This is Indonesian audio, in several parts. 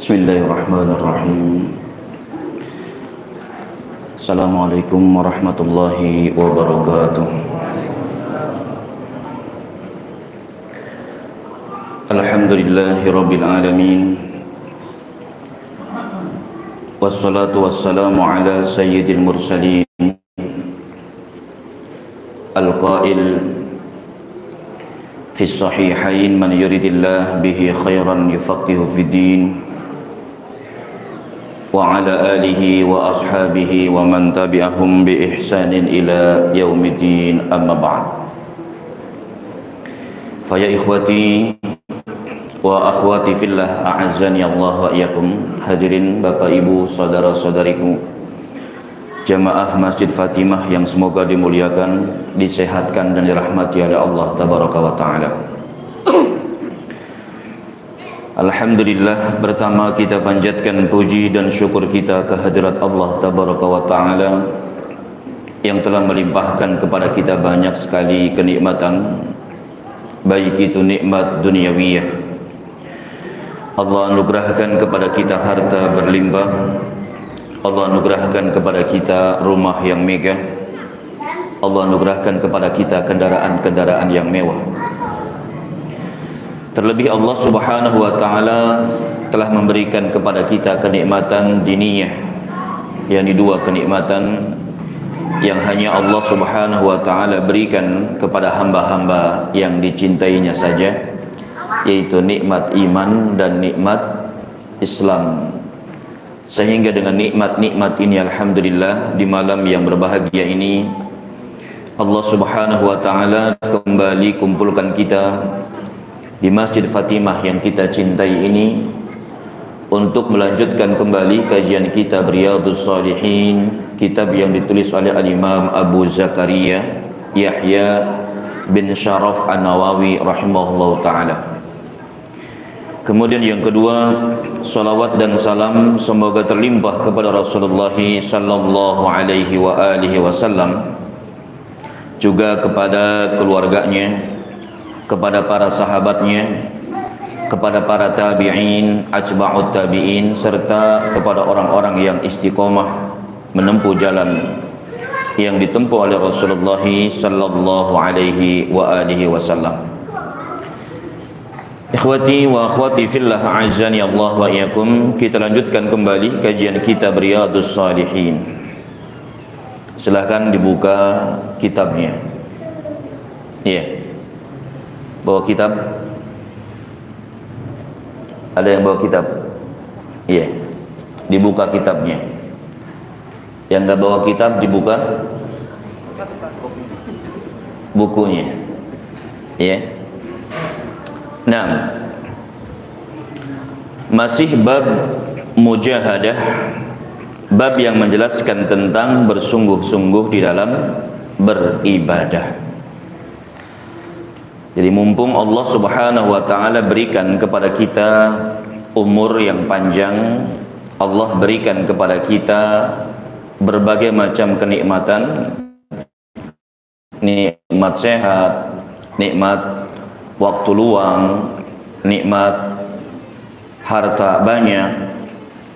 Bismillahirrahmanirrahim. Assalamualaikum warahmatullahi wabarakatuh. Alhamdulillahi rabbil alamin. Wassalatu wassalamu ala sayyidil mursalin. Al-qail fi sahihain man yuridillah bihi khairan yufaqihu fid din. Wa ala alihi wa ashabihi wa man tabi'ahum bi ihsanin ila yaumiddin, amma ba'd. Fa ya ikhwati wa akhwati fillah, a'azzani Allah wa iyyakum. Hadirin Bapak Ibu, saudara-saudariku, jamaah Masjid Fatimah yang semoga dimuliakan, disehatkan dan dirahmati oleh Allah tabaraka wa taala. Alhamdulillah, pertama kita panjatkan puji dan syukur kita kehadirat Allah tabaraka wa taala yang telah melimpahkan kepada kita banyak sekali kenikmatan, baik itu nikmat duniawiyah. Allah anugerahkan kepada kita harta berlimpah, Allah anugerahkan kepada kita rumah yang megah, Allah anugerahkan kepada kita kendaraan-kendaraan yang mewah. Terlebih Allah subhanahu wa ta'ala telah memberikan kepada kita kenikmatan diniyah, yakni dua kenikmatan yang hanya Allah subhanahu wa ta'ala berikan kepada hamba-hamba yang dicintainya saja, yaitu nikmat iman dan nikmat Islam. Sehingga dengan nikmat-nikmat ini, alhamdulillah, di malam yang berbahagia ini Allah subhanahu wa ta'ala kembali kumpulkan kita di Masjid Fatimah yang kita cintai ini untuk melanjutkan kembali kajian kitab Riyadhus Shalihin, kitab yang ditulis oleh Al-Imam Abu Zakaria Yahya bin Sharaf An-Nawawi rahimahullahu ta'ala. Kemudian yang kedua, salawat dan salam semoga terlimpah kepada Rasulullah sallallahu alaihi wa alihi wasallam, juga kepada keluarganya, kepada para sahabatnya, kepada para tabi'in, atba'ut tabi'in, serta kepada orang-orang yang istiqomah menempuh jalan yang ditempuh oleh Rasulullah sallallahu alaihi wa alihi wasallam. Ikhwati wa akhwati fillah, a'azzani Allah wa iyyakum. Kita lanjutkan kembali kajian kitab Riyadhus Shalihin. Silahkan dibuka kitabnya. Iya. Bawa kitab? Ada yang bawa kitab? Iya. Dibuka kitabnya. Yang enggak bawa kitab dibuka bukunya. Iya. Nah, masih bab mujahadah, bab yang menjelaskan tentang bersungguh-sungguh di dalam beribadah. Jadi mumpung Allah subhanahu wa ta'ala berikan kepada kita umur yang panjang, Allah berikan kepada kita berbagai macam kenikmatan, nikmat sehat, nikmat waktu luang, nikmat harta banyak,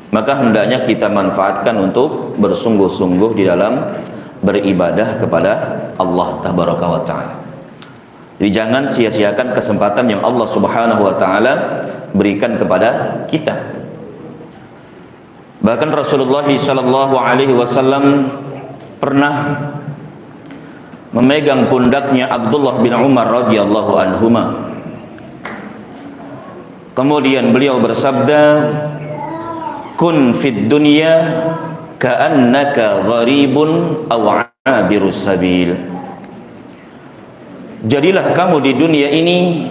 maka hendaknya kita manfaatkan untuk bersungguh-sungguh di dalam beribadah kepada Allah tabaraka wa ta'ala. Jadi jangan sia-siakan kesempatan yang Allah subhanahu wa ta'ala berikan kepada kita. Bahkan Rasulullah sallallahu alaihi wasallam pernah memegang pundaknya Abdullah bin Umar radhiyallahu anhuma. Kemudian beliau bersabda, "Kun fid dunya ka'annaka gharibun aw 'abirus sabil." Jadilah kamu di dunia ini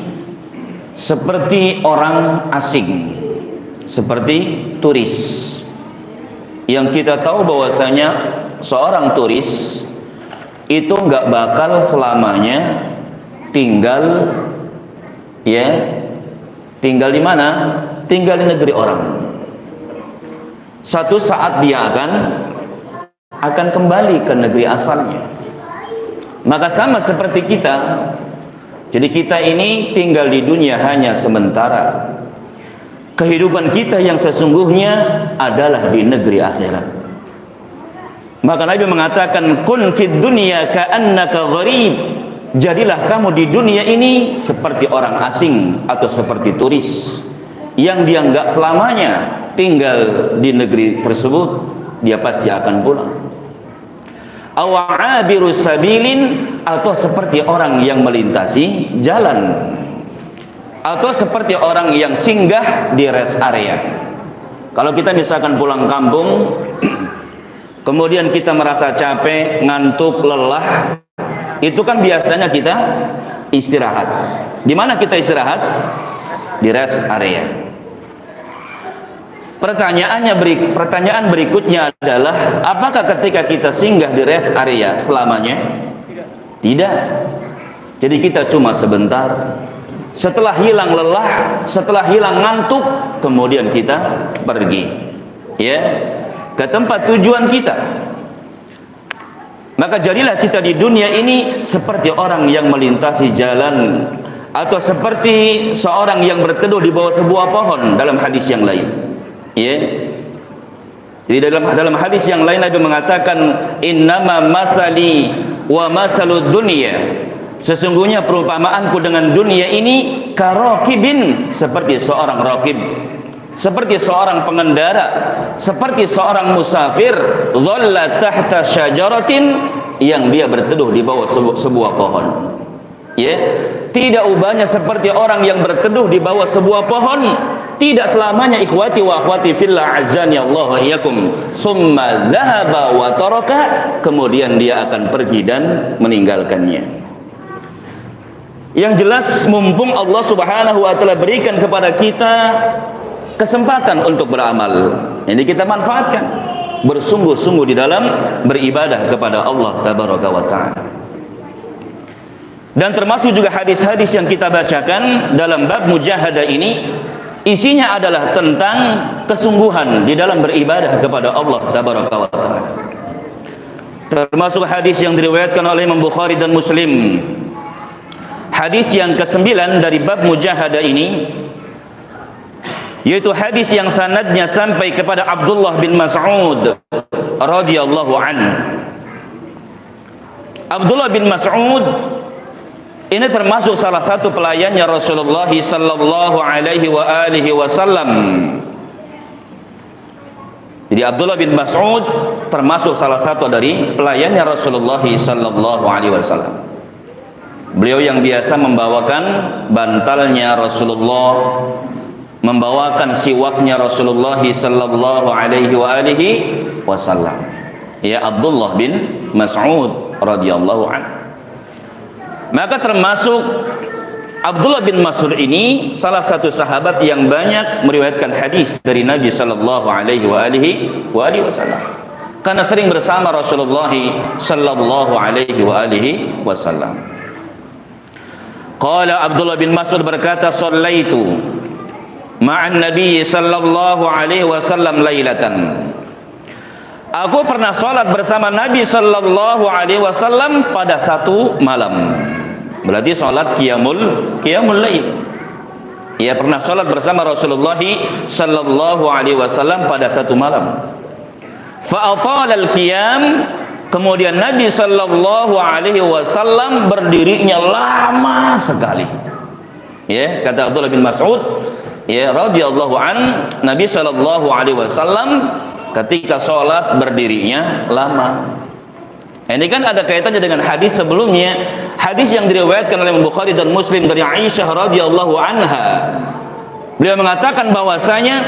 seperti orang asing, seperti turis. Yang kita tahu bahwasanya seorang turis itu nggak bakal selamanya tinggal, ya, tinggal di mana? Tinggal di negeri orang. Satu saat dia akan kembali ke negeri asalnya. Maka sama seperti kita. Jadi kita ini tinggal di dunia hanya sementara. kehidupan kita yang sesungguhnya adalah di negeri akhirat. Maka Nabi mengatakan, kun fid dunya ka'annaka gharib. Jadilah kamu di dunia ini seperti orang asing atau seperti turis yang dia enggak selamanya tinggal di negeri tersebut, dia pasti akan pulang. Awabiru sabilin, atau seperti orang yang melintasi jalan, atau seperti orang yang singgah di rest area. Kalau kita misalkan pulang kampung, kemudian kita merasa capek, ngantuk, lelah, itu kan biasanya kita istirahat. Di mana kita istirahat? Di rest area. Pertanyaan berikutnya adalah, apakah ketika kita singgah di rest area selamanya? Tidak. Jadi kita cuma sebentar. Setelah hilang lelah, setelah hilang ngantuk, kemudian kita pergi, ya, ke tempat tujuan kita. Maka jadilah kita di dunia ini seperti orang yang melintasi jalan, atau seperti seorang yang berteduh di bawah sebuah pohon dalam hadis yang lain. Ya. Jadi dalam hadis yang lain Nabi mengatakan, innama masali wa masalud dunya. Sesungguhnya perumpamaanku dengan dunia ini karokibin, seperti seorang rokib, seperti seorang pengendara, seperti seorang musafir, dhalla tahta syajaratin, yang dia berteduh di bawah sebuah pohon. Ya, tidak ubahnya seperti orang yang berteduh di bawah sebuah pohon. Tidak selamanya, ikhwati wa akhwati fillah, azani Allah wa iyyakum, summa dhahaba wa taraka, kemudian dia akan pergi dan meninggalkannya. Yang jelas, mumpung Allah Subhanahu wa taala berikan kepada kita kesempatan untuk beramal, ini kita manfaatkan, bersungguh-sungguh di dalam beribadah kepada Allah tabaraka wa taala. Dan termasuk juga hadis-hadis yang kita bacakan dalam bab mujahadah ini, isinya adalah tentang kesungguhan di dalam beribadah kepada Allah tabaraka wa taala. Termasuk hadis yang diriwayatkan oleh Imam Bukhari dan Muslim, hadis yang ke-9 dari bab mujahadah ini, yaitu hadis yang sanadnya sampai kepada Abdullah bin Mas'ud radhiyallahu anhu. Abdullah bin Mas'ud ini termasuk salah satu pelayannya Rasulullah sallallahu alaihi wa alihi wasallam. Jadi Abdullah bin Mas'ud termasuk salah satu dari pelayannya Rasulullah sallallahu alaihi wasallam. Beliau yang biasa membawakan bantalnya Rasulullah, membawakan siwaknya Rasulullah sallallahu alaihi wa alihi wasallam. Ya, Abdullah bin Mas'ud radhiyallahu anhu. Maka termasuk Abdullah bin Mas'ud ini salah satu sahabat yang banyak meriwayatkan hadis dari Nabi sallallahu alaihi wasallam, karena sering bersama Rasulullah sallallahu alaihi wasallam. Qala Abdullah bin Mas'ud berkata, shallaitu ma'an Nabi sallallahu alaihi wasallam lailatan. Aku pernah salat bersama Nabi sallallahu alaihi wasallam pada satu malam. Berarti salat qiyamul lail. Ia pernah salat bersama Rasulullah sallallahu alaihi wasallam pada satu malam. Fa atala al-qiyam, kemudian Nabi sallallahu alaihi wasallam berdirinya lama sekali. Ya, kata Abdullah bin Mas'ud, ya radhiyallahu an, Nabi sallallahu alaihi wasallam ketika sholat berdirinya lama. Ini kan ada kaitannya dengan hadis sebelumnya, hadis yang diriwayatkan oleh Bukhari dan Muslim dari Aisyah radhiyallahu anha. Beliau mengatakan bahwasanya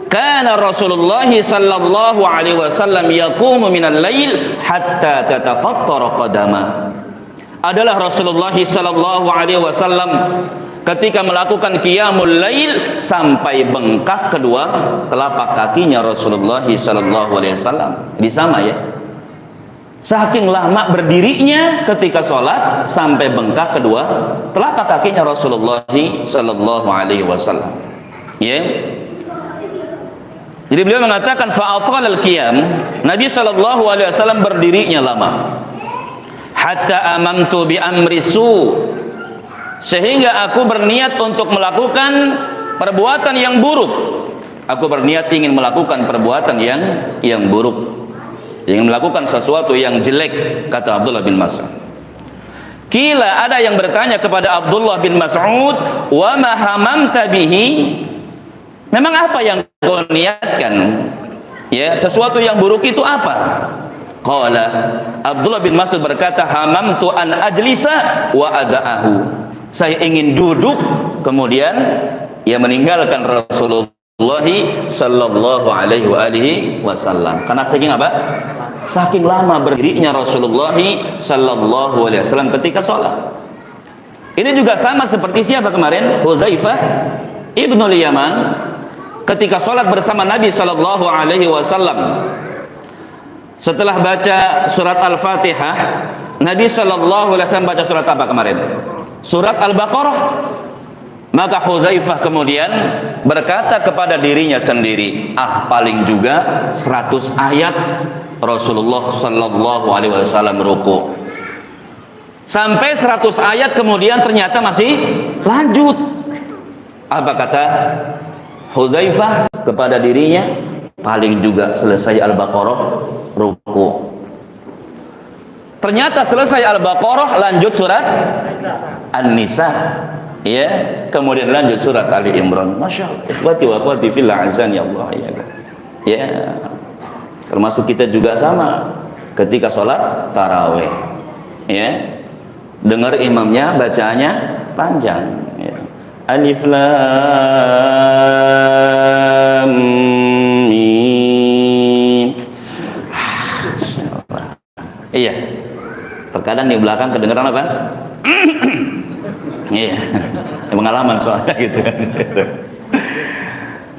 kana Rasulullah sallallahu alaihi wasallam yaqumu minal lail hatta tatafattara qadama. Adalah Rasulullah sallallahu alaihi wasallam ketika melakukan qiyamul lail sampai bengkak kedua telapak kakinya Rasulullah sallallahu alaihi wasallam. Ini sama ya. Saking lama berdirinya ketika sholat sampai bengkak kedua telapak kakinya Rasulullah sallallahu alaihi wasallam. Ya. Jadi beliau mengatakan fa'atal al-qiyam, Nabi sallallahu alaihi wasallam berdirinya lama. Hatta amamtu bi amri su, sehingga aku berniat untuk melakukan perbuatan yang buruk. Aku berniat ingin melakukan perbuatan yang buruk, ingin melakukan sesuatu yang jelek, kata Abdullah bin Mas'ud. Kila, ada yang bertanya kepada Abdullah bin Mas'ud, wa ma hamamta bihi, memang apa yang kau niatkan? Ya, sesuatu yang buruk itu apa? Qala, Abdullah bin Mas'ud berkata, hamamtu an ajlisa wa ada'ahu, saya ingin duduk kemudian ia meninggalkan Rasulullah sallallahu alaihi wasallam. Karena saking apa? Saking lama berdirinya Rasulullah sallallahu alaihi wasallam ketika sholat. Ini juga sama seperti siapa kemarin? Hudzaifah ibnul Yaman ketika sholat bersama Nabi sallallahu alaihi wasallam. Setelah baca surat Al-Fatihah, Nabi sallallahu alaihi wasallam baca surat apa kemarin? Surat Al-Baqarah. Maka Hudzaifah kemudian berkata kepada dirinya sendiri, paling juga 100 ayat Rasulullah sallallahu alaihi wasallam ruku. Sampai 100 ayat kemudian ternyata masih lanjut. Apa kata Hudzaifah kepada dirinya? Paling juga selesai Al-Baqarah ruku. Ternyata selesai Al-Baqarah lanjut surat An-Nisa. Ya, kemudian lanjut surat Ali Imran. Masya Allah. Ikhwati wa akhwati fillah, azani Allah ya. Ya, termasuk kita juga sama ketika sholat tarawih. Ya, dengar imamnya bacaannya panjang. Ya. Alif lam mim. Iya. Terkadang di belakang kedengaran apa? Iya, pengalaman soalnya gitu kan.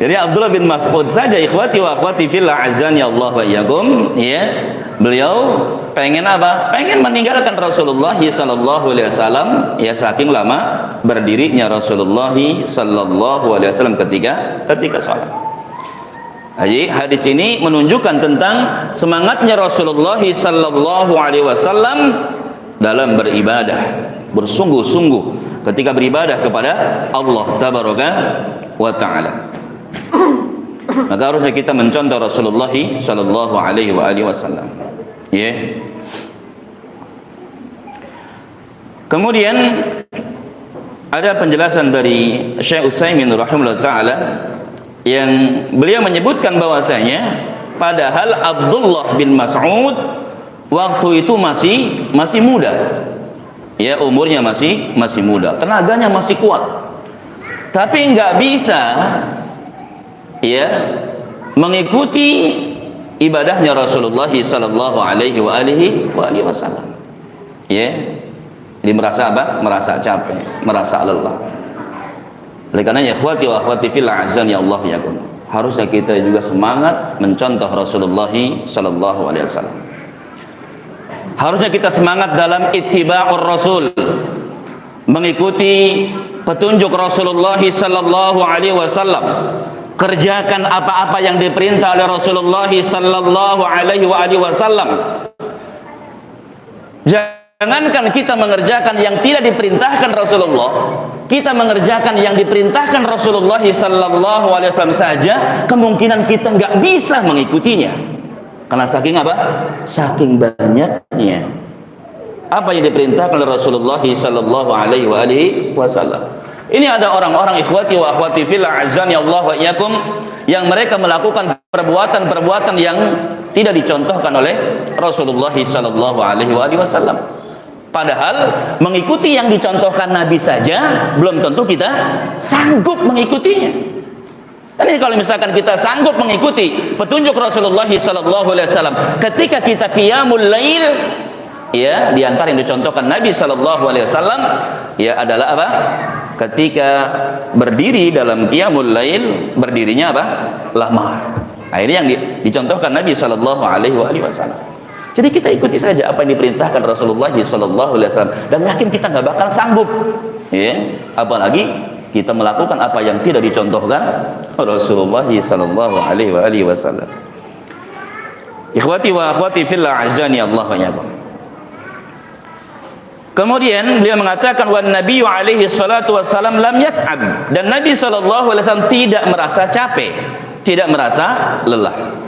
Jadi Abdullah bin Mas'ud saja, ikhwati wa akhwati fillah, azani Allah wa iyyakum, ya, beliau pengen apa? Pengen meninggalkan Rasulullah sallallahu alaihi wasallam, ya, saking lama berdirinya Rasulullah sallallahu alaihi wasallam ketika salat. Jadi hadis ini menunjukkan tentang semangatnya Rasulullah sallallahu alaihi wasallam dalam beribadah, bersungguh-sungguh ketika beribadah kepada Allah tabaraka wa ta'ala. Maka harusnya kita mencontoh Rasulullah sallallahu alaihi wasallam. Ya. Kemudian ada penjelasan dari Syekh Utsaimin rahimahullah taala yang beliau menyebutkan bahwasanya padahal Abdullah bin Mas'ud waktu itu masih muda. Ya, umurnya masih muda, tenaganya masih kuat, tapi nggak bisa, ya, mengikuti ibadahnya Rasulullah sallallahu alaihi wasallam. Ya, jadi merasa apa? Merasa capek, merasa lelah. Oleh karena ya, ikhwati wa akhwati fillah, azani Allah yakum, harusnya kita juga semangat mencontoh Rasulullah sallallahu alaihi wasallam. Harusnya kita semangat dalam ittiba'ur Rasul, mengikuti petunjuk Rasulullah sallallahu alaihi wasallam, kerjakan apa-apa yang diperintah oleh Rasulullah sallallahu alaihi wasallam. Jangankan kita mengerjakan yang tidak diperintahkan Rasulullah, kita mengerjakan yang diperintahkan Rasulullah sallallahu alaihi wasallam saja kemungkinan kita nggak bisa mengikutinya. Karena saking apa? Saking banyaknya apa yang diperintahkan oleh Rasulullah sallallahu alaihi wasallam. Ini ada orang-orang ikhwati wa akhwati fillah, azani Allah wa iyyakum, yang mereka melakukan perbuatan-perbuatan yang tidak dicontohkan oleh Rasulullah sallallahu alaihi wasallam. Padahal mengikuti yang dicontohkan Nabi saja belum tentu kita sanggup mengikutinya. Dan kalau misalkan kita sanggup mengikuti petunjuk Rasulullah sallallahu alaihi wasallam ketika kita qiyamul lail, ya, di antara yang dicontohkan Nabi sallallahu alaihi wasallam ya adalah apa? Ketika berdiri dalam qiyamul lail, berdirinya apa? Lama. Nah, ini yang dicontohkan Nabi sallallahu alaihi wasallam. Jadi kita ikuti saja apa yang diperintahkan Rasulullah sallallahu alaihi wasallam dan yakin kita nggak bakal sanggup. Ya, apalagi kita melakukan apa yang tidak dicontohkan Rasulullah sallallahu alaihi wasallam. Ikhwati wa akhwati fillah, azani Allah wa iyyakum. Kemudian beliau mengatakan wan nabiyyu alaihi salatu wassalam lam yat'ab, dan Nabi sallallahu alaihi wasallam tidak merasa capek, tidak merasa lelah.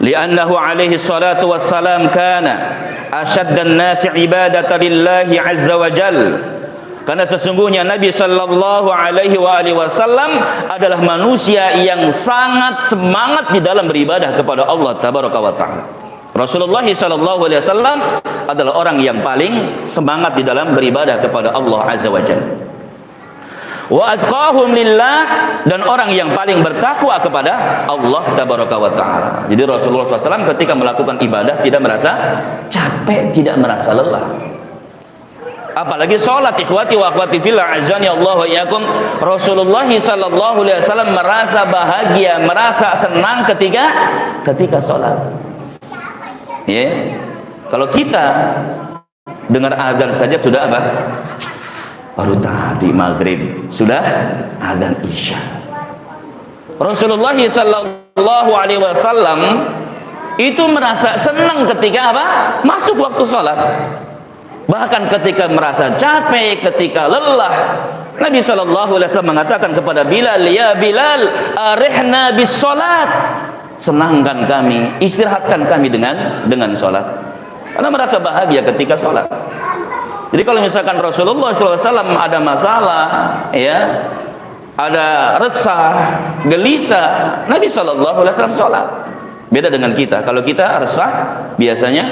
Li'annahu alaihi salatu wassalam kana ashaddan nasi ibadatan lillahi azza wa jalla. Karena sesungguhnya Nabi sallallahu alaihi wasallam adalah manusia yang sangat semangat di dalam beribadah kepada Allah tabaraka wa taala. Rasulullah sallallahu alaihi wasallam adalah orang yang paling semangat di dalam beribadah kepada Allah azza wa jalla. Wa atqahum lillah, dan orang yang paling bertakwa kepada Allah tabaraka wa taala. Jadi Rasulullah SAW ketika melakukan ibadah tidak merasa capek, tidak merasa lelah. Apalagi sholat, ikhwati wa akhwati fillah azani Allah wa iyyakum. Rasulullah sallallahu alaihi wasallam merasa bahagia, merasa senang ketika sholat. Ya. Kalau kita dengar azan saja sudah apa? Baru tadi maghrib sudah azan isya. Rasulullah sallallahu alaihi wasallam itu merasa senang ketika apa? Masuk waktu sholat. Bahkan ketika merasa capek, ketika lelah, Nabi sallallahu alaihi wasallam mengatakan kepada Bilal, "Ya Bilal, arihna bis salat." Senangkan kami, istirahatkan kami dengan salat. Karena merasa bahagia ketika salat. Jadi kalau misalkan Rasulullah SAW ada masalah, ya, ada resah, gelisah, Nabi sallallahu alaihi wasallam salat. Beda dengan kita. Kalau kita resah, biasanya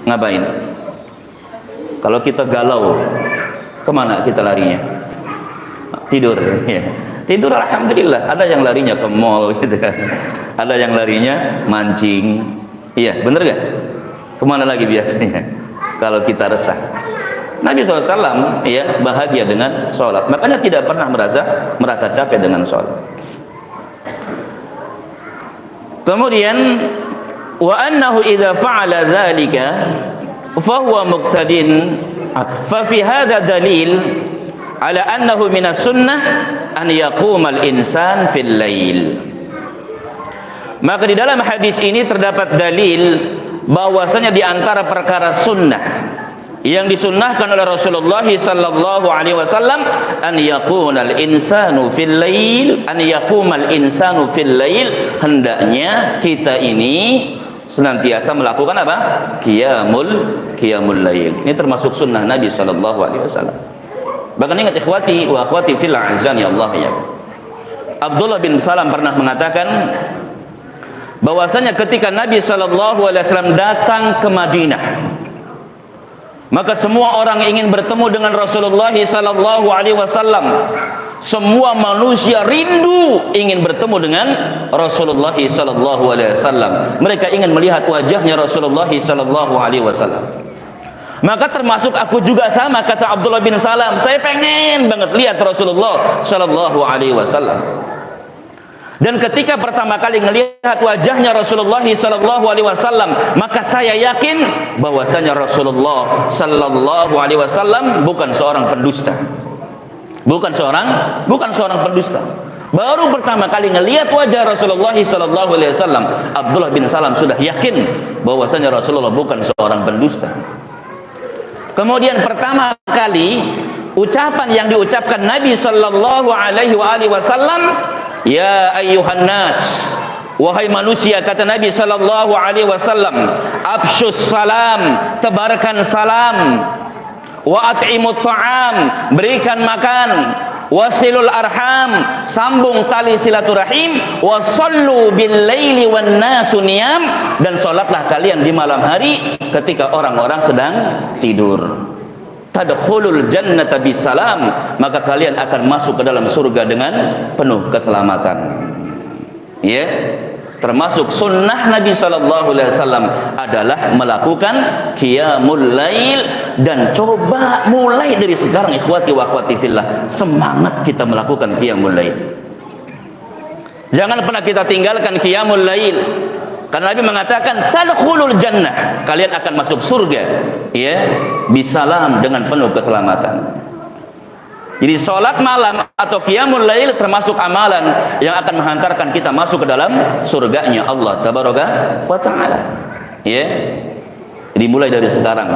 ngapain? Kalau kita galau, kemana kita larinya? Tidur, ya. Tidur alhamdulillah. Ada yang larinya ke mall gitu kan. Ada yang larinya mancing. Iya, bener gak? Kemana lagi biasanya? Kalau kita resah. Nabi SAW ya bahagia dengan sholat. Makanya tidak pernah merasa capek dengan sholat. Kemudian wa annahu idza fa'ala dzalika fahuwa muqtadin, fa fi hadha dalil ala annahu minas sunnah an yaqumal insan fil lail. Maka di dalam hadis ini terdapat dalil bahwasanya di antara perkara sunnah yang disunnahkan oleh Rasulullah sallallahu alaihi wasallam an yaqumal insanu fil lail, an yaqumal insanu fil lail, hendaknya kita ini senantiasa melakukan apa? Qiyamul lail. Ini termasuk sunnah Nabi sallallahu alaihi wasallam. Bahkan ingat ikhwati wa akhwati fillah azani Allah ya. Abdullah bin Salam pernah mengatakan bahwasanya ketika Nabi sallallahu alaihi wasallam datang ke Madinah, maka semua orang ingin bertemu dengan Rasulullah sallallahu alaihi wasallam. Semua manusia rindu ingin bertemu dengan Rasulullah sallallahu alaihi wasallam. Mereka ingin melihat wajahnya Rasulullah sallallahu alaihi wasallam. Maka termasuk aku juga sama, kata Abdullah bin Salam. Saya pengen banget lihat Rasulullah sallallahu alaihi wasallam. Dan ketika pertama kali melihat wajahnya Rasulullah sallallahu alaihi wasallam, maka saya yakin bahwasanya Rasulullah sallallahu alaihi wasallam bukan seorang pendusta. Bukan seorang pendusta. Baru pertama kali melihat wajah Rasulullah sallallahu alaihi wasallam, Abdullah bin Salam sudah yakin bahwasanya Rasulullah bukan seorang pendusta. Kemudian pertama kali ucapan yang diucapkan Nabi sallallahu alaihi wasallam, ya ayyuhan nas, wahai manusia, kata Nabi sallallahu alaihi wasallam, afshus salam, tebarkan salam, wa at'imut ta'am, berikan makan, wasilul arham, sambung tali silaturahim, wa sallu bil laili wan nasu niyam, dan salatlah kalian di malam hari ketika orang-orang sedang tidur. Tadkhulul jannata bisalam, maka kalian akan masuk ke dalam surga dengan penuh keselamatan. Ya, termasuk sunnah Nabi sallallahu alaihi wasallam adalah melakukan qiyamul lail, dan coba mulai dari sekarang ikhwati wa akhwati fillah, semangat kita melakukan qiyamul lail. Jangan pernah kita tinggalkan qiyamul lail. Karena Nabi mengatakan tadkhulul jannah, kalian akan masuk surga ya bisalam, dengan penuh keselamatan. Jadi salat malam atau qiyamul lail termasuk amalan yang akan menghantarkan kita masuk ke dalam surganya Allah tabaraka wa taala. Ya. Dimulai dari sekarang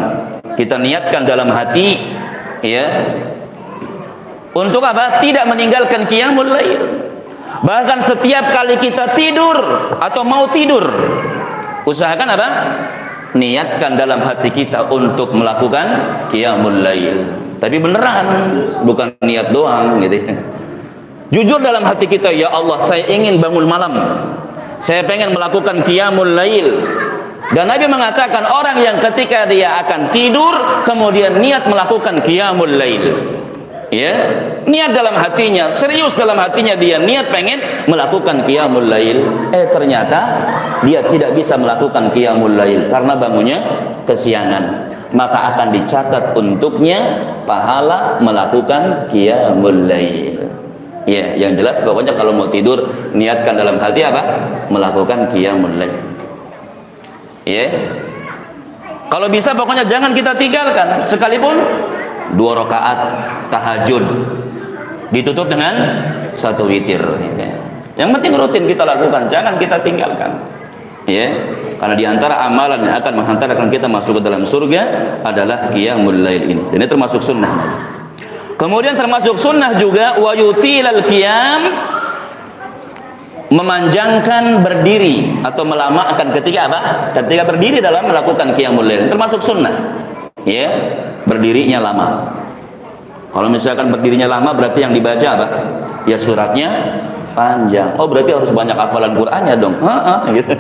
kita niatkan dalam hati, ya, untuk apa? Tidak meninggalkan qiyamul lail. Bahkan setiap kali kita tidur atau mau tidur, usahakan apa? Niatkan dalam hati kita untuk melakukan qiyamul lail. Tapi beneran, bukan niat doang gitu ya. Jujur dalam hati kita, ya Allah, saya ingin bangun malam, saya pengen melakukan qiyamul lail. Dan Nabi mengatakan orang yang ketika dia akan tidur kemudian niat melakukan qiyamul lail, ya, niat dalam hatinya, serius dalam hatinya, dia niat pengen melakukan qiyamul lail, ternyata dia tidak bisa melakukan qiyamul lail karena bangunnya kesiangan, maka akan dicatat untuknya pahala melakukan qiyamul lail. Ya, yang jelas pokoknya kalau mau tidur niatkan dalam hati apa? Melakukan qiyamul lail. Ya. Kalau bisa pokoknya jangan kita tinggalkan, sekalipun 2 rakaat tahajud ditutup dengan 1 witir, ya. Yang penting rutin kita lakukan, jangan kita tinggalkan, ya. Karena diantara amalan yang akan menghantarkan kita masuk ke dalam surga adalah qiyamul lail ini. Dan ini termasuk sunnah Nabi. Kemudian termasuk sunnah juga wa yutilal qiyam, memanjangkan berdiri atau melamakan ketika apa? Ketika berdiri dalam melakukan qiyamul lail, termasuk sunnah, ya, berdirinya lama. Kalau misalkan berdirinya lama berarti yang dibaca apa? Ya suratnya panjang. Oh, berarti harus banyak hafalan Qur'annya dong. Gitu.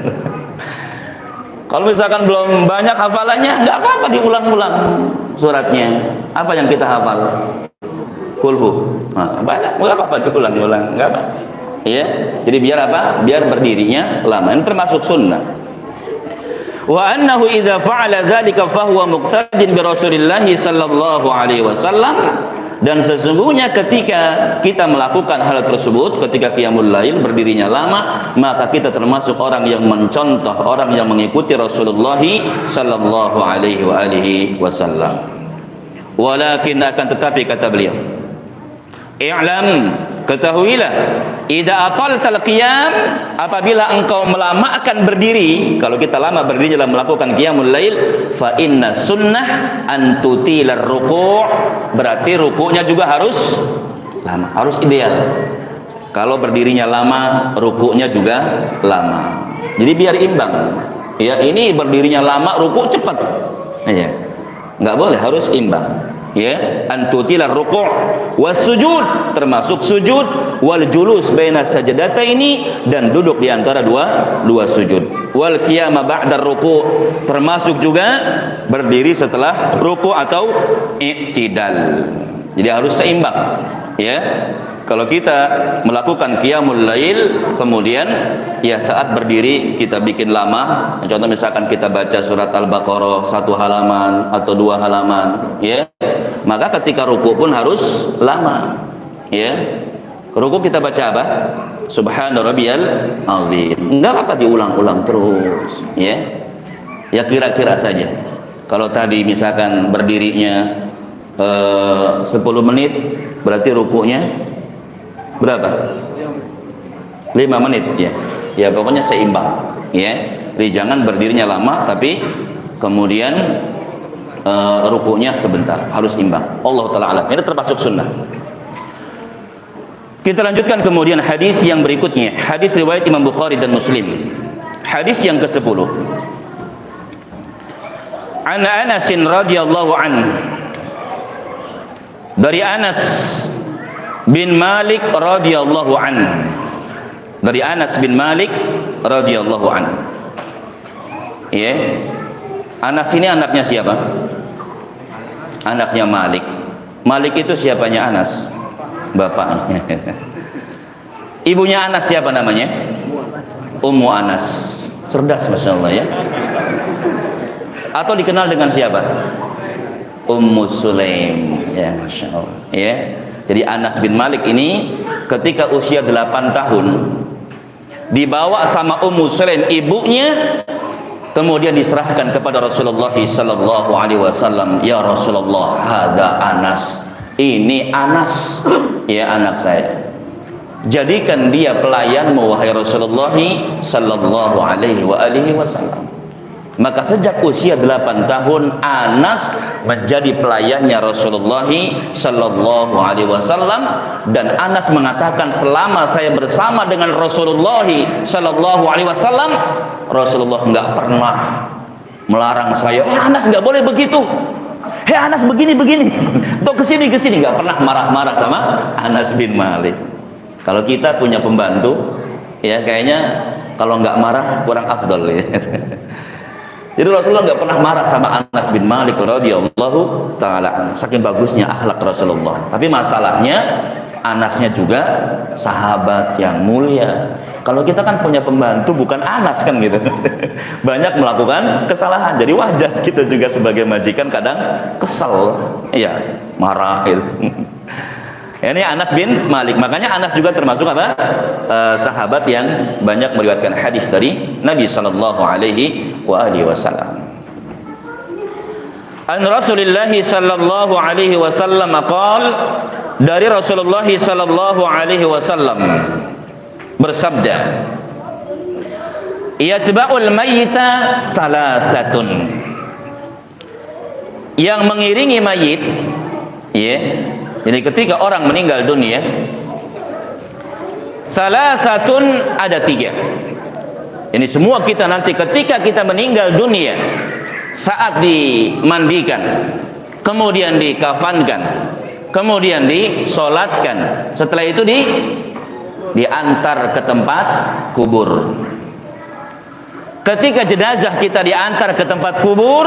Kalau misalkan belum banyak hafalannya, nggak apa-apa diulang-ulang suratnya. Apa yang kita hafal? Kulhu. Banyak, nggak apa-apa diulang-ulang, nggak apa. Ya, jadi biar apa? Biar berdirinya lama. Ini termasuk sunnah. Wa annahu idza fa'ala dzalika fahuwa muqtadin bi Rasulillah sallallahu alaihi wasallam, dan sesungguhnya ketika kita melakukan hal tersebut, ketika qiyamul lail berdirinya lama, maka kita termasuk orang yang mencontoh, orang yang mengikuti Rasulullah sallallahu alaihi wasallam. Walakin akan tetapi kata beliau, i'lam, ketahuilah, idza ataltal qiyam, apabila engkau melamakan berdiri, kalau kita lama berdiri dalam melakukan qiyamul lail, fa inna sunnah an tutilar ruku', berarti ruku'nya juga harus lama, harus ideal. Kalau berdirinya lama, ruku'nya juga lama. Jadi biar imbang. Ya, ini berdirinya lama, ruku' cepat. Ya. Enggak boleh, harus imbang. Ya, antutilar ruku' was sujud, termasuk sujud, wal julus baina sajdataini, dan duduk di antara dua sujud, wal qiyama ba'da ruku', termasuk juga berdiri setelah ruku' atau i'tidal. Jadi harus seimbang, ya. Kalau kita melakukan qiyamul lail kemudian ya saat berdiri kita bikin lama, contoh misalkan kita baca surat Al-Baqarah 1 halaman atau 2 halaman, ya, maka ketika ruku pun harus lama, ya. Ruku kita baca apa? Subhana rabbiyal azim. Enggak apa diulang-ulang terus, ya. Ya kira-kira saja. Kalau tadi misalkan berdirinya 10 menit, berarti rukunya berapa? 5 menit, ya. Ya pokoknya seimbang, ya. Jadi jangan berdirinya lama tapi kemudian rukunya sebentar, harus imbang. Allah taala alam. Ini termasuk sunnah. Kita lanjutkan kemudian hadis yang berikutnya, hadis riwayat Imam Bukhari dan Muslim. Hadis yang ke-10. An Anas radhiyallahu anhu, dari Anas bin Malik radhiyallahu anhu, dari Anas bin Malik radhiyallahu anhu, ya. Anas ini anaknya siapa? Anaknya Malik. Malik itu siapanya Anas? Bapaknya. Ibunya Anas siapa namanya? Ummu Anas. Cerdas, masya Allah, ya. Atau dikenal dengan siapa? Ummu Sulaim, ya, masya Allah, ya. Jadi Anas bin Malik ini ketika usia 8 tahun dibawa sama Ummu Sulaim ibunya, kemudian diserahkan kepada Rasulullah sallallahu alaihi wasallam. Ya Rasulullah, hadza Anas, ini Anas, ya anak saya. Jadikan dia pelayanmu wahai Rasulullah sallallahu alaihi wasallam. Maka sejak usia 8 tahun Anas menjadi pelayannya Rasulullah sallallahu alaihi wasallam, dan Anas mengatakan, selama saya bersama dengan Rasulullah sallallahu alaihi wasallam, Rasulullah enggak pernah melarang saya, Anas enggak boleh begitu, Anas begini tuh kesini, enggak pernah marah-marah sama Anas bin Malik. Kalau kita punya pembantu ya kayaknya kalau enggak marah kurang afdol ya. Jadi Rasulullah nggak pernah marah sama Anas bin Malik radhiyallahu taala, saking bagusnya akhlak Rasulullah. Tapi masalahnya Anasnya juga sahabat yang mulia. Kalau kita kan punya pembantu bukan Anas kan gitu. Banyak melakukan kesalahan. Jadi wajar kita juga sebagai majikan kadang kesel, iya, marah gitu. Ini Anas bin Malik. Makanya Anas juga termasuk apa? Sahabat yang banyak meriwayatkan hadis dari Nabi sallallahu alaihi wasallam. An Rasulillah sallallahu alaihi wasallam qaal, dari Rasulullah sallallahu alaihi wasallam bersabda, yatba'ul mayyita salasatun, yang mengiringi mayit, ya. Jadi ketika orang meninggal dunia, salasatun, ada 3. Ini semua kita nanti ketika kita meninggal dunia, saat dimandikan, kemudian dikafankan, kemudian disolatkan, setelah itu diantar ke tempat kubur. Ketika jenazah kita diantar ke tempat kubur,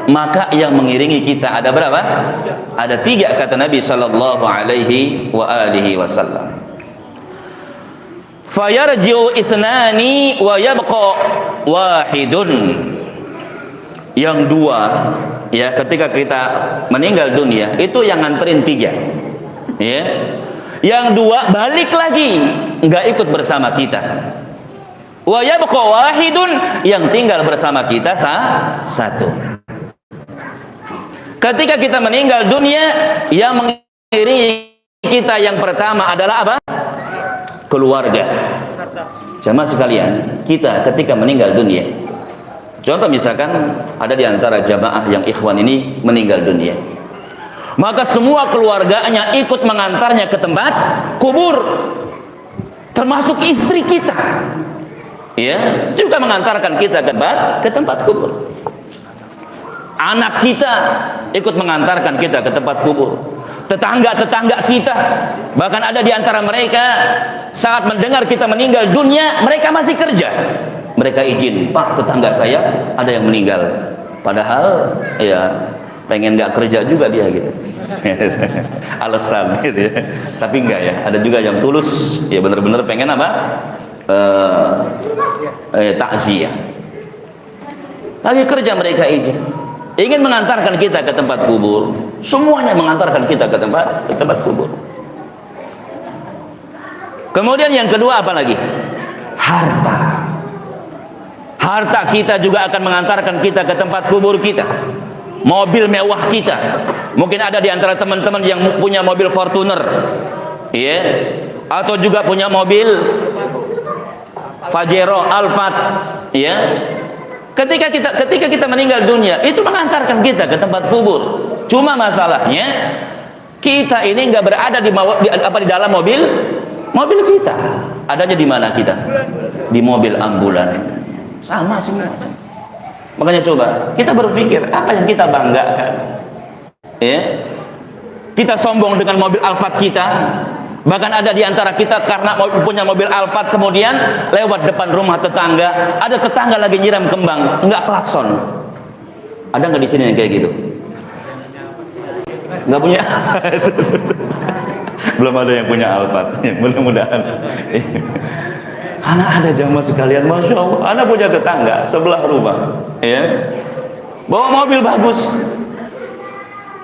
maka yang mengiringi kita ada berapa? Ada 3 kata Nabi sallallahu alaihi wasallam. Fayarji'u isnani wa yabqa wahidun. Yang 2, ya, ketika kita meninggal dunia itu yang nganterin 3, ya. Yang 2 balik lagi, nggak ikut bersama kita. Wa yabqa wahidun, yang tinggal bersama kita 1. Ketika kita meninggal dunia, yang mengiringi kita yang pertama adalah apa? Keluarga. Jamaah sekalian, kita ketika meninggal dunia, contoh misalkan ada di antara jamaah yang ikhwan ini meninggal dunia, maka semua keluarganya ikut mengantarnya ke tempat kubur, termasuk istri kita, ya, juga mengantarkan kita ke tempat kubur. Anak kita ikut mengantarkan kita ke tempat kubur. Tetangga-tetangga kita, bahkan ada di antara mereka saat mendengar kita meninggal dunia, mereka masih kerja. Mereka izin, Pak, tetangga saya ada yang meninggal. Padahal ya pengen nggak kerja juga dia gitu. Alasan gitu ya. Tapi enggak ya, ada juga yang tulus, ya benar-benar pengen apa? Takziah. Lagi kerja mereka izin. Ingin mengantarkan kita ke tempat kubur, semuanya mengantarkan kita ke tempat kubur. Kemudian yang kedua apa lagi? Harta. Harta kita juga akan mengantarkan kita ke tempat kubur kita. Mobil mewah kita. Mungkin ada di antara teman-teman yang punya mobil Fortuner, ya, atau juga punya mobil Pajero, Alphard, ya. Ketika kita meninggal dunia, itu mengantarkan kita ke tempat kubur. Cuma masalahnya kita ini nggak berada di dalam mobil kita. Adanya di mana kita? Di mobil ambulan. Sama semua. Makanya coba kita berpikir apa yang kita banggakan. Ya. Kita sombong dengan mobil Alphard kita. Bahkan ada di antara kita karena punya mobil Alphard, kemudian lewat depan rumah tetangga, ada tetangga lagi nyiram kembang, enggak klakson. Ada nggak di sini yang kayak gitu? Nggak punya? Belum ada yang punya Alphard. Mudah-mudahan. Karena ada jamaah sekalian, masya Allah, anak punya tetangga sebelah rumah, ya, bawa mobil bagus,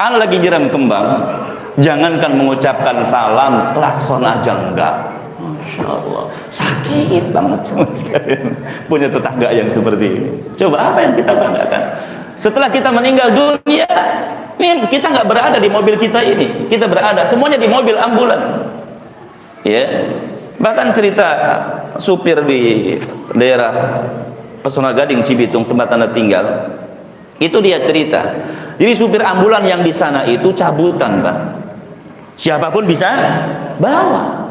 anak lagi nyiram kembang. Jangankan mengucapkan salam, klakson aja enggak. Masya Allah, sakit banget sama sekalian punya tetangga yang seperti ini. Coba apa yang kita banggakan? Setelah kita meninggal dunia, kita nggak berada di mobil kita ini, kita berada semuanya di mobil ambulan. Ya, bahkan cerita supir di daerah Pesona Gading Cibitung, tempat Anda tinggal. Itu dia cerita. Jadi supir ambulan yang di sana itu cabutan, Pak. Siapapun bisa bawa.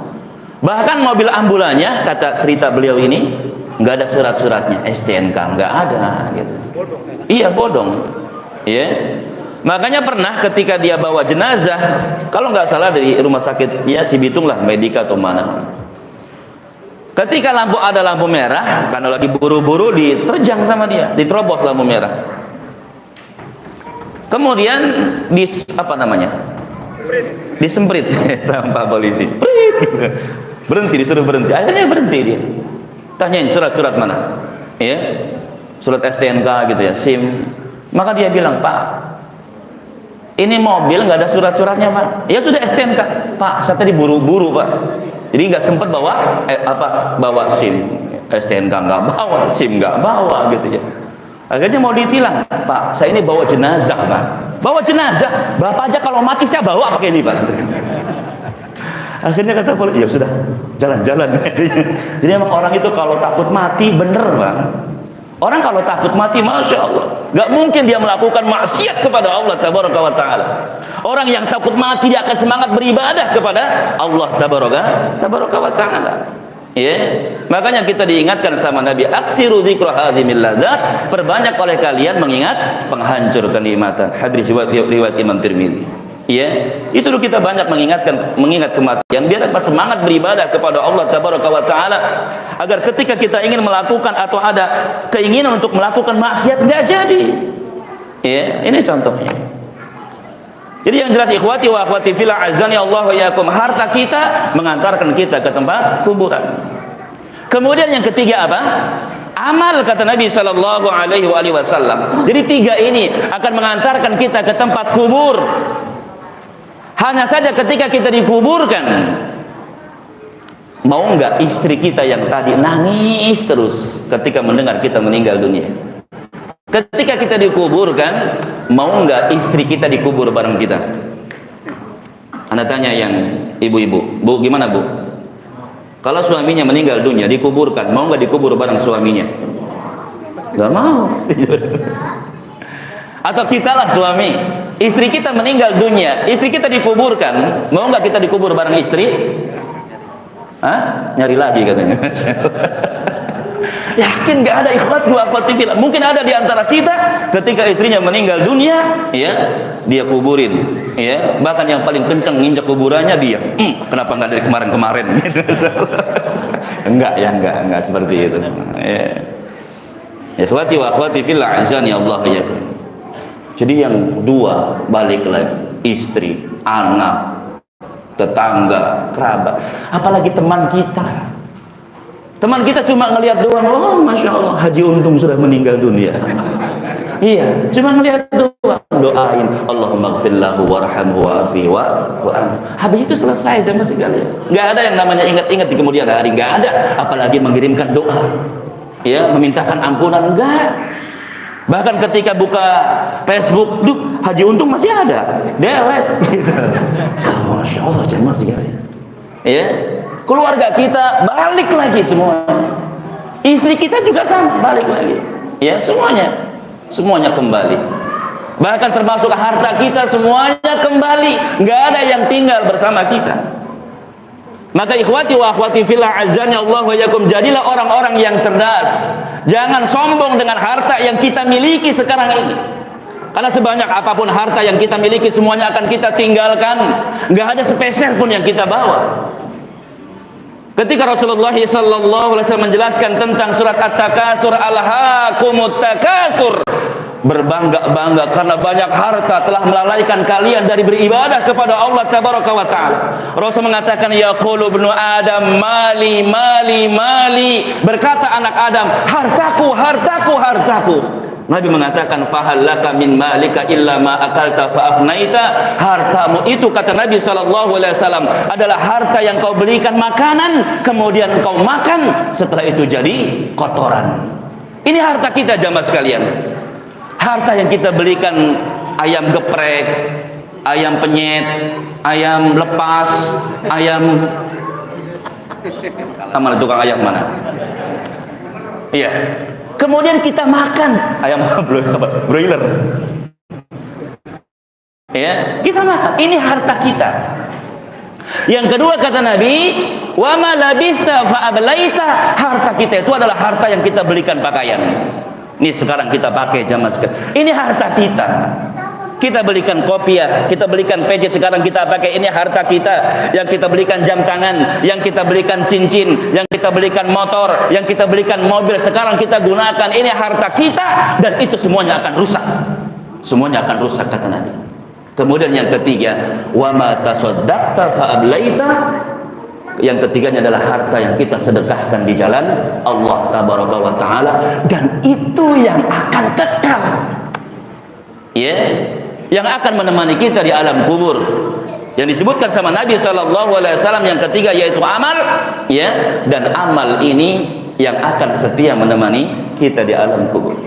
Bahkan mobil ambulannya, kata cerita beliau ini, nggak ada surat-suratnya, STNK nggak ada, gitu. Iya, bodong. Ya. Makanya pernah ketika dia bawa jenazah, kalau nggak salah dari rumah sakit ya Cibitung lah, Medika atau mana. Ketika ada lampu merah, karena lagi buru-buru, diterjang sama dia, diterobos lampu merah. Kemudian disemprit sama Pak polisi. Berhenti, disuruh berhenti. Akhirnya berhenti dia. Tanyain surat-surat mana? Ya, surat STNK gitu ya, SIM. Maka dia bilang, Pak, ini mobil nggak ada surat-suratnya, Pak. Ya sudah STNK, Pak. Saya tadi buru-buru, Pak. Jadi nggak sempat bawa bawa SIM, STNK nggak bawa, SIM nggak bawa gitu ya. Akhirnya mau ditilang, Pak. Saya ini bawa jenazah, Pak. Bawa jenazah, Bapak aja kalau mati saya bawa pakai ini, Pak. Akhirnya kata polisi, ya sudah, jalan-jalan. Jadi emang orang itu kalau takut mati bener, Bang. Orang kalau takut mati, Masya Allah, gak mungkin dia melakukan maksiat kepada Allah Tabaraka wa Ta'ala. Orang yang takut mati, dia akan semangat beribadah kepada Allah Tabaraka wa Ta'ala. Ya, makanya kita diingatkan sama Nabi, aksiru dzikra hadzimil ladzat, perbanyak oleh kalian mengingat penghancur kenikmatan. Hadis riwayat Imam Tirmidzi. Ya, disuruh kita banyak mengingat kematian biar dapat semangat beribadah kepada Allah Tabaraka wa Ta'ala, agar ketika kita ingin melakukan atau ada keinginan untuk melakukan maksiat nggak jadi. Ya, ini contohnya. Jadi yang jelas ikhwati wa akhwati fillah azani Allah wa iyyakum, harta kita mengantarkan kita ke tempat kuburan. Kemudian yang ketiga apa? Amal, kata Nabi sallallahu alaihi wasallam. Jadi tiga ini akan mengantarkan kita ke tempat kubur. Hanya saja ketika kita dikuburkan, mau nggak istri kita yang tadi nangis terus ketika mendengar kita meninggal dunia? Ketika kita dikuburkan, mau nggak istri kita dikubur bareng kita? Anda tanya yang ibu-ibu, Bu, gimana Bu? Kalau suaminya meninggal dunia, dikuburkan, mau nggak dikubur bareng suaminya? Nggak mau. Atau kitalah suami, istri kita meninggal dunia, istri kita dikuburkan, mau nggak kita dikubur bareng istri? Hah? Nyari lagi katanya. Yakin nggak ada ikhwat wa akhwati fillah? Mungkin ada di antara kita ketika istrinya meninggal dunia, ya dia kuburin, ya bahkan yang paling kenceng nginjak kuburannya dia. Kenapa nggak dari kemarin-kemarin? Enggak seperti itu. Ya. Ikhwati wa akhwati fillah azani Allah ya. Jadi yang dua balik lagi, istri, anak, tetangga, kerabat, apalagi teman kita. Teman kita cuma ngelihat doang, oh Masya Allah, Haji Untung sudah meninggal dunia. Iya, cuma ngelihat doang, doain, Allahumma gfir lahu warhamhu wa'afi wa'fu'an. Habis itu selesai jamaah sekalian. Nggak ada yang namanya ingat-ingat di kemudian hari, nggak ada. Apalagi mengirimkan doa, ya, memintakan ampunan, enggak. Bahkan ketika buka Facebook, duh, Haji Untung masih ada, delete gitu. Masya Allah, jamaah sekalian. Ya, keluarga kita balik lagi semua, istri kita juga sama balik lagi, ya semuanya kembali. Bahkan termasuk harta kita semuanya kembali, nggak ada yang tinggal bersama kita. Maka ikhwati wa akhwati fillah azani Allah wa iyyakum, jadilah orang-orang yang cerdas. Jangan sombong dengan harta yang kita miliki sekarang ini. Karena sebanyak apapun harta yang kita miliki, semuanya akan kita tinggalkan. Nggak ada sepeser pun yang kita bawa. Ketika Rasulullah sallallahu alaihi wasallam menjelaskan tentang surat At-Takatsur, alhaakumut takatsur, berbangga-bangga karena banyak harta telah melalaikan kalian dari beribadah kepada Allah Tabaraka wa Ta'ala. Rasul mengatakan, yaqulu ibnu Adam mali mali mali, berkata anak Adam, hartaku hartaku hartaku. Nabi mengatakan, fahallaka min malika illa ma akalta fa afnaita. Hartamu itu, kata Nabi sallallahu alaihi wasallam, adalah harta yang kau belikan makanan, kemudian kau makan, setelah itu jadi kotoran. Ini harta kita jamaah sekalian. Harta yang kita belikan, ayam geprek, ayam penyet, ayam lepas, ayam mana, tukang ayam mana? Iya, kemudian kita makan ayam broiler, ya, kita makan, ini harta kita. Yang kedua kata Nabi, wa ma labista fa ablaita, harta kita itu adalah harta yang kita belikan pakaian. Ini sekarang kita pakai zaman sekarang, ini harta kita. Kita belikan kopiah, kita belikan peci, sekarang kita pakai, ini harta kita. Yang kita belikan jam tangan, yang kita belikan cincin, yang kita belikan motor, yang kita belikan mobil, sekarang kita gunakan, ini harta kita. Dan itu semuanya akan rusak, semuanya akan rusak kata Nabi. Kemudian yang ketiga, wa ma tasaddaqta fa ablaita, yang ketiganya adalah harta yang kita sedekahkan di jalan Allah tabaraka wa taala, dan itu yang akan kekal, ya, yang akan menemani kita di alam kubur. Yang disebutkan sama Nabi SAW yang ketiga yaitu amal, ya, dan amal ini yang akan setia menemani kita di alam kubur.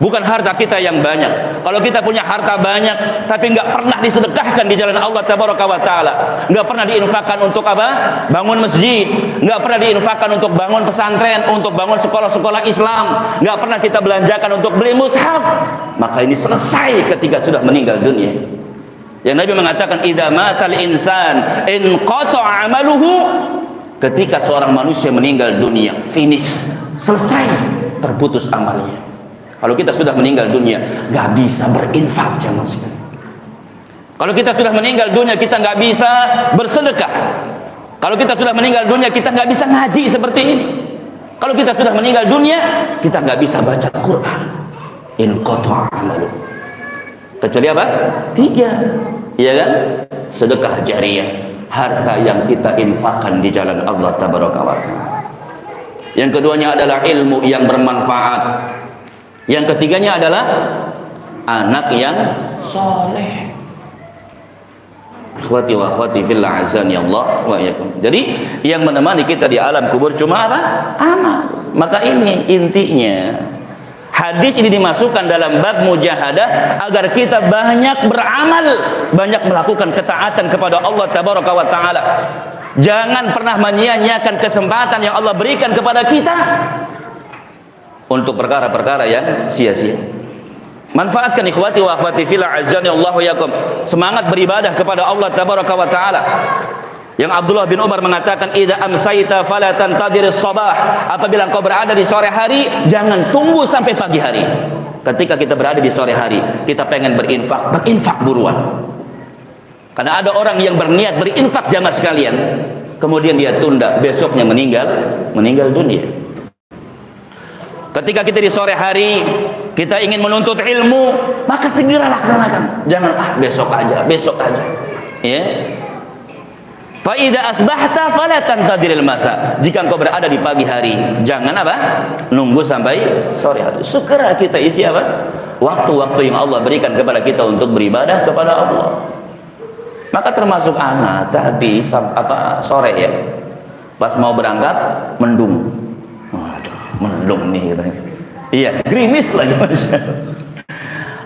Bukan harta kita yang banyak. Kalau kita punya harta banyak tapi nggak pernah disedekahkan di jalan Allah tabaraka wa taala, nggak pernah diinfakkan untuk apa? Bangun masjid, nggak pernah diinfakkan untuk bangun pesantren, untuk bangun sekolah-sekolah Islam, nggak pernah kita belanjakan untuk beli mushaf, maka ini selesai ketika sudah meninggal dunia. Yang Nabi mengatakan idza matal insan in qata'a amaluhu, ketika seorang manusia meninggal dunia, finish, selesai, terputus amalnya. Kalau kita sudah meninggal dunia, nggak bisa berinfak jamaah sekalian. Kalau kita sudah meninggal dunia, kita nggak bisa bersedekah. Kalau kita sudah meninggal dunia, kita nggak bisa ngaji seperti ini. Kalau kita sudah meninggal dunia, kita nggak bisa baca Quran. In qata'a amalu. Kecuali apa? 3, ya kan? Sedekah jariyah, harta yang kita infakkan di jalan Allah tabaraka wa taala. Yang keduanya adalah ilmu yang bermanfaat. Yang ketiganya adalah anak yang soleh. Akhwati wa akhwati fillah azani Allah wa iyyakum. Jadi yang menemani kita di alam kubur cuma apa? Amal. Maka ini intinya. Hadis ini dimasukkan dalam bab mujahadah agar kita banyak beramal, banyak melakukan ketaatan kepada Allah tabaraka wa taala. Jangan pernah menyia-nyiakan kesempatan yang Allah berikan kepada kita untuk perkara-perkara yang sia-sia. Manfaatkan ikhwati wa akhwati fillah azani Allah wa iyyakum, semangat beribadah kepada Allah tabaraka wa taala. Yang Abdullah bin Umar mengatakan idza amsayta fala tantadiris sabah, apabila engkau berada di sore hari jangan tunggu sampai pagi hari. Ketika kita berada di sore hari, kita pengen berinfak, berinfak buruan. Karena ada orang yang berniat berinfak jamaah sekalian, kemudian dia tunda, besoknya meninggal dunia. Ketika kita di sore hari kita ingin menuntut ilmu, maka segera laksanakan. Jangan besok aja, ya. Fa idza asbahta fala tantadiril masa. Jika engkau berada di pagi hari, jangan apa? Nunggu sampai sore hari. Segera kita isi apa? Waktu-waktu yang Allah berikan kepada kita untuk beribadah kepada Allah. Maka termasuk anak tadi sore ya. Pas mau berangkat mendung. Waduh, mendung nih katanya. Iya, gerimis lagi Masya.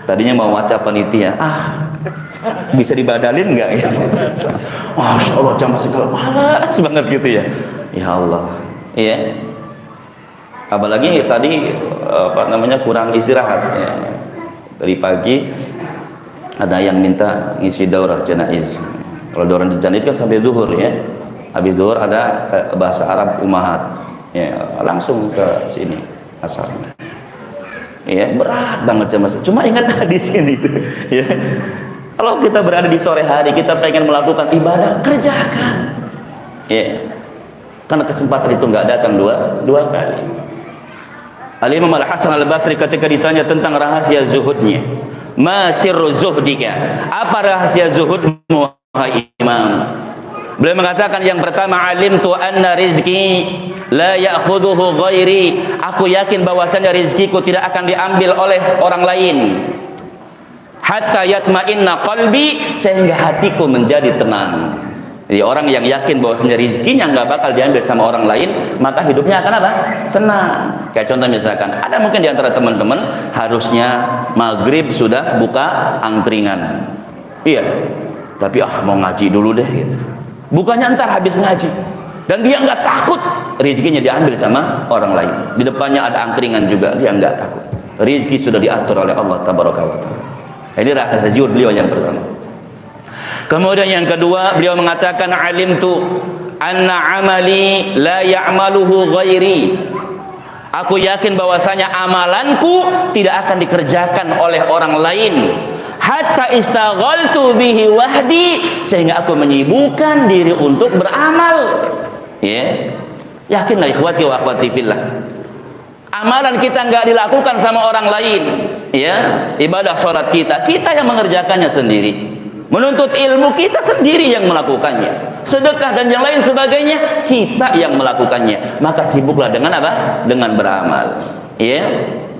Tadinya mau baca panitia, bisa dibadalin nggak ya? Masya Allah, jamaah segala malas banget gitu ya. Ya Allah, iya. Apalagi tadi kurang istirahat ya. Tadi pagi ada yang minta ngisi daurah janaiz. Kalau daurah janaiz kan sampai zuhur ya. Habis zuhur ada bahasa Arab umahat. Ya, langsung ke sini asal. Ya, berat banget jamaah. Cuma ingat hadis ini ya. Kalau kita berada di sore hari, kita pengen melakukan ibadah, kerjakan. Ya. Karena kesempatan itu nggak datang dua kali. Al-Imam Al-Hasan Al-Basri ketika ditanya tentang rahasia zuhudnya, ma sirru zuhdika, apa rahasia zuhudmu wahai Imam? Beliau mengatakan yang pertama, alimtu anna rizki la ya'khudhuhu ghairi, aku yakin bahwasanya rizkiku tidak akan diambil oleh orang lain. Hatta yatma'inna qalbi, sehingga hatiku menjadi tenang. Jadi orang yang yakin bahwasanya rizkinya nggak bakal diambil sama orang lain, maka hidupnya akan apa? Tenang. Kayak contoh misalkan, ada mungkin di antara teman-teman harusnya maghrib sudah buka angkringan. Iya, tapi mau ngaji dulu deh gitu. Bukannya ntar habis ngaji. Dan dia nggak takut rezekinya diambil sama orang lain. Di depannya ada angkringan juga, dia nggak takut. Rezeki sudah diatur oleh Allah Tabaraka wa Ta'ala. Ini rahasia zuhud beliau yang pertama. Kemudian yang kedua, beliau mengatakan alimtu anna amali la ya'maluhu ghairi. Aku yakin bahwasanya amalanku tidak akan dikerjakan oleh orang lain. Hatta istaghaltu bihi wahdi, sehingga aku menyibukkan diri untuk beramal. Ya, yakinlah ikhwati wa akhwati fillah. Amalan kita nggak dilakukan sama orang lain. Ya, ibadah sholat kita yang mengerjakannya sendiri. Menuntut ilmu kita sendiri yang melakukannya. Sedekah dan yang lain sebagainya kita yang melakukannya. Maka sibuklah dengan apa? Dengan beramal. Ya.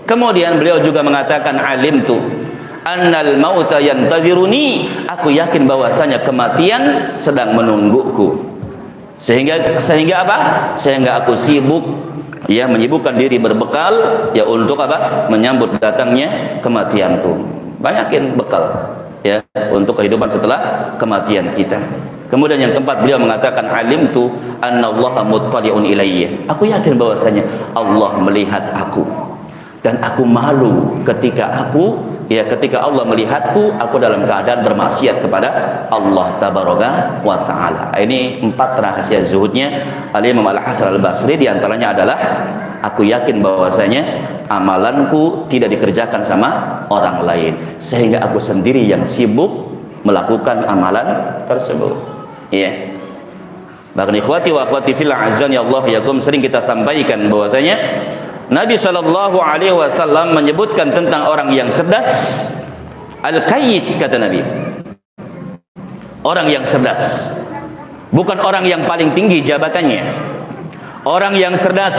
Kemudian beliau juga mengatakan alimtu annal mauta yantaziruni. Aku yakin bahwasanya kematian sedang menungguku. Sehingga apa? Sehingga aku sibuk ya menyibukkan diri berbekal ya untuk apa? Menyambut datangnya kematianku. Banyakin bekal ya untuk kehidupan setelah kematian kita. Kemudian yang keempat, beliau mengatakan alimtu annallaha muttali'un ilayya. Aku yakin bahwasanya Allah melihat aku dan aku malu ketika Allah melihatku aku dalam keadaan bermaksiat kepada Allah Tabaraka wa Ta'ala. Ini 4 rahasia zuhudnya Al-Imam Al-Hasan Al-Basri. Di antaranya adalah aku yakin bahwasanya amalanku tidak dikerjakan sama orang lain, sehingga aku sendiri yang sibuk melakukan amalan tersebut. Iya. Bahkan ikhwati wa akhwati fillah azani Allah yakum, sering kita sampaikan bahwasanya Nabi sallallahu alaihi wasallam menyebutkan tentang orang yang cerdas, al-qayyis kata Nabi. Orang yang cerdas, bukan orang yang paling tinggi jabatannya. Orang yang cerdas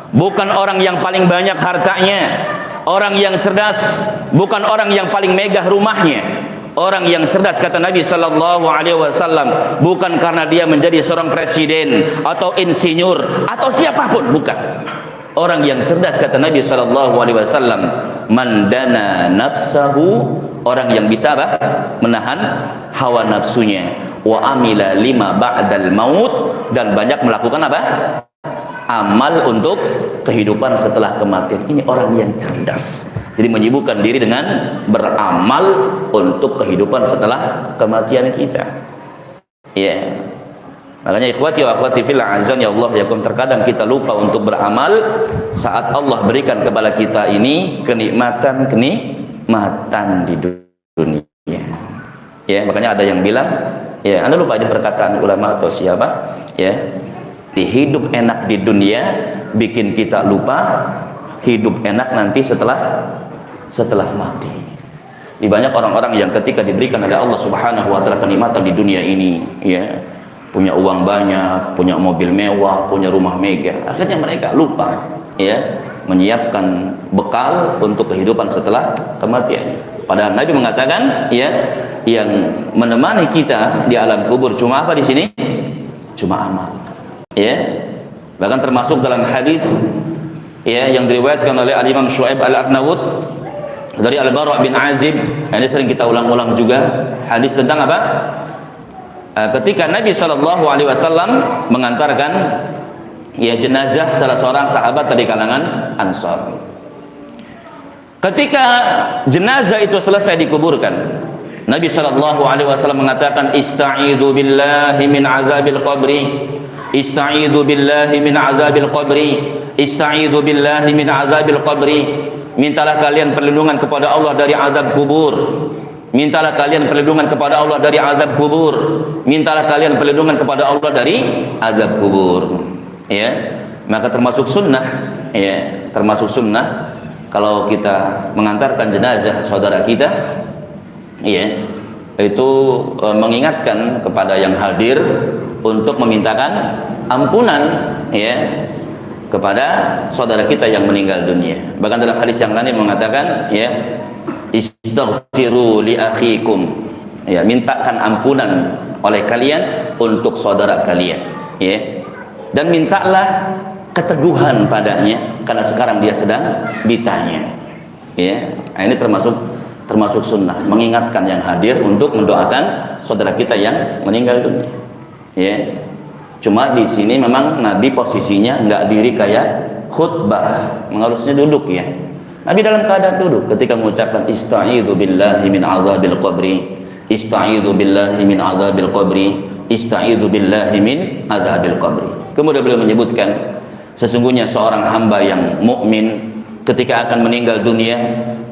bukan orang yang paling banyak hartanya. Orang yang cerdas bukan orang yang paling megah rumahnya. Orang yang cerdas kata Nabi sallallahu alaihi wasallam bukan karena dia menjadi seorang presiden atau insinyur atau siapapun, bukan. Orang yang cerdas kata Nabi sallallahu alaihi wasallam man dana nafsahu, orang yang bisa apa? Menahan hawa nafsunya, wa amila lima ba'dal maut, dan banyak melakukan apa? Amal untuk kehidupan setelah kematian. Ini orang yang cerdas. Jadi menyibukkan diri dengan beramal untuk kehidupan setelah kematian kita. Ya. Makanya ikhwati wa akhwati fillah azan ya Allah yakum, terkadang kita lupa untuk beramal saat Allah berikan kepada kita ini kenikmatan di dunia. Ya, makanya ada yang bilang, ya, Anda lupa aja perkataan ulama atau siapa, ya. Hidup enak di dunia bikin kita lupa hidup enak nanti setelah mati. Di banyak orang-orang yang ketika diberikan oleh Allah Subhanahu wa Ta'ala kenikmatan di dunia ini, ya, punya uang banyak, punya mobil mewah, punya rumah megah, akhirnya mereka lupa ya menyiapkan bekal untuk kehidupan setelah kematian. Padahal Nabi mengatakan ya, yang menemani kita di alam kubur cuma apa di sini? Cuma amal. Ya, bahkan termasuk dalam hadis ya yang diriwayatkan oleh Al-Imam Syu'aib Al-Arnaud dari Al-Bara' bin Azib. Ini sering kita ulang-ulang juga, hadis tentang apa? Ketika Nabi SAW mengantarkan ya jenazah salah seorang sahabat dari kalangan Ansar. Ketika jenazah itu selesai dikuburkan, Nabi SAW mengatakan ista'idu billahi min azabil qabri, ista'idu billahi min azabil qabri, ista'idu billahi min azabil qabri. Mintalah kalian perlindungan kepada Allah dari azab kubur. Mintalah kalian perlindungan kepada Allah dari azab kubur. Mintalah kalian perlindungan kepada Allah dari azab kubur. Ya, maka termasuk sunnah, ya, termasuk sunnah kalau kita mengantarkan jenazah saudara kita, ya, itu mengingatkan kepada yang hadir untuk memintakan ampunan, ya, kepada saudara kita yang meninggal dunia. Bahkan dalam hadis yang lain mengatakan, ya, istaghfiru li akhikum, ya, mintakan ampunan oleh kalian untuk saudara kalian, ya, dan mintalah keteguhan padanya karena sekarang dia sedang ditanya, ya. Nah, ini termasuk sunnah, mengingatkan yang hadir untuk mendoakan saudara kita yang meninggal dunia, ya. Cuma di sini memang Nabi posisinya nggak diri kayak khutbah, harusnya duduk ya. Nabi dalam keadaan duduk ketika mengucapkan ista'idzu billahi min adzabil qabri, ista'idzu billahi min adzabil qabri, ista'idzu billahi min adzabil qabri. Kemudian beliau menyebutkan sesungguhnya seorang hamba yang mukmin ketika akan meninggal dunia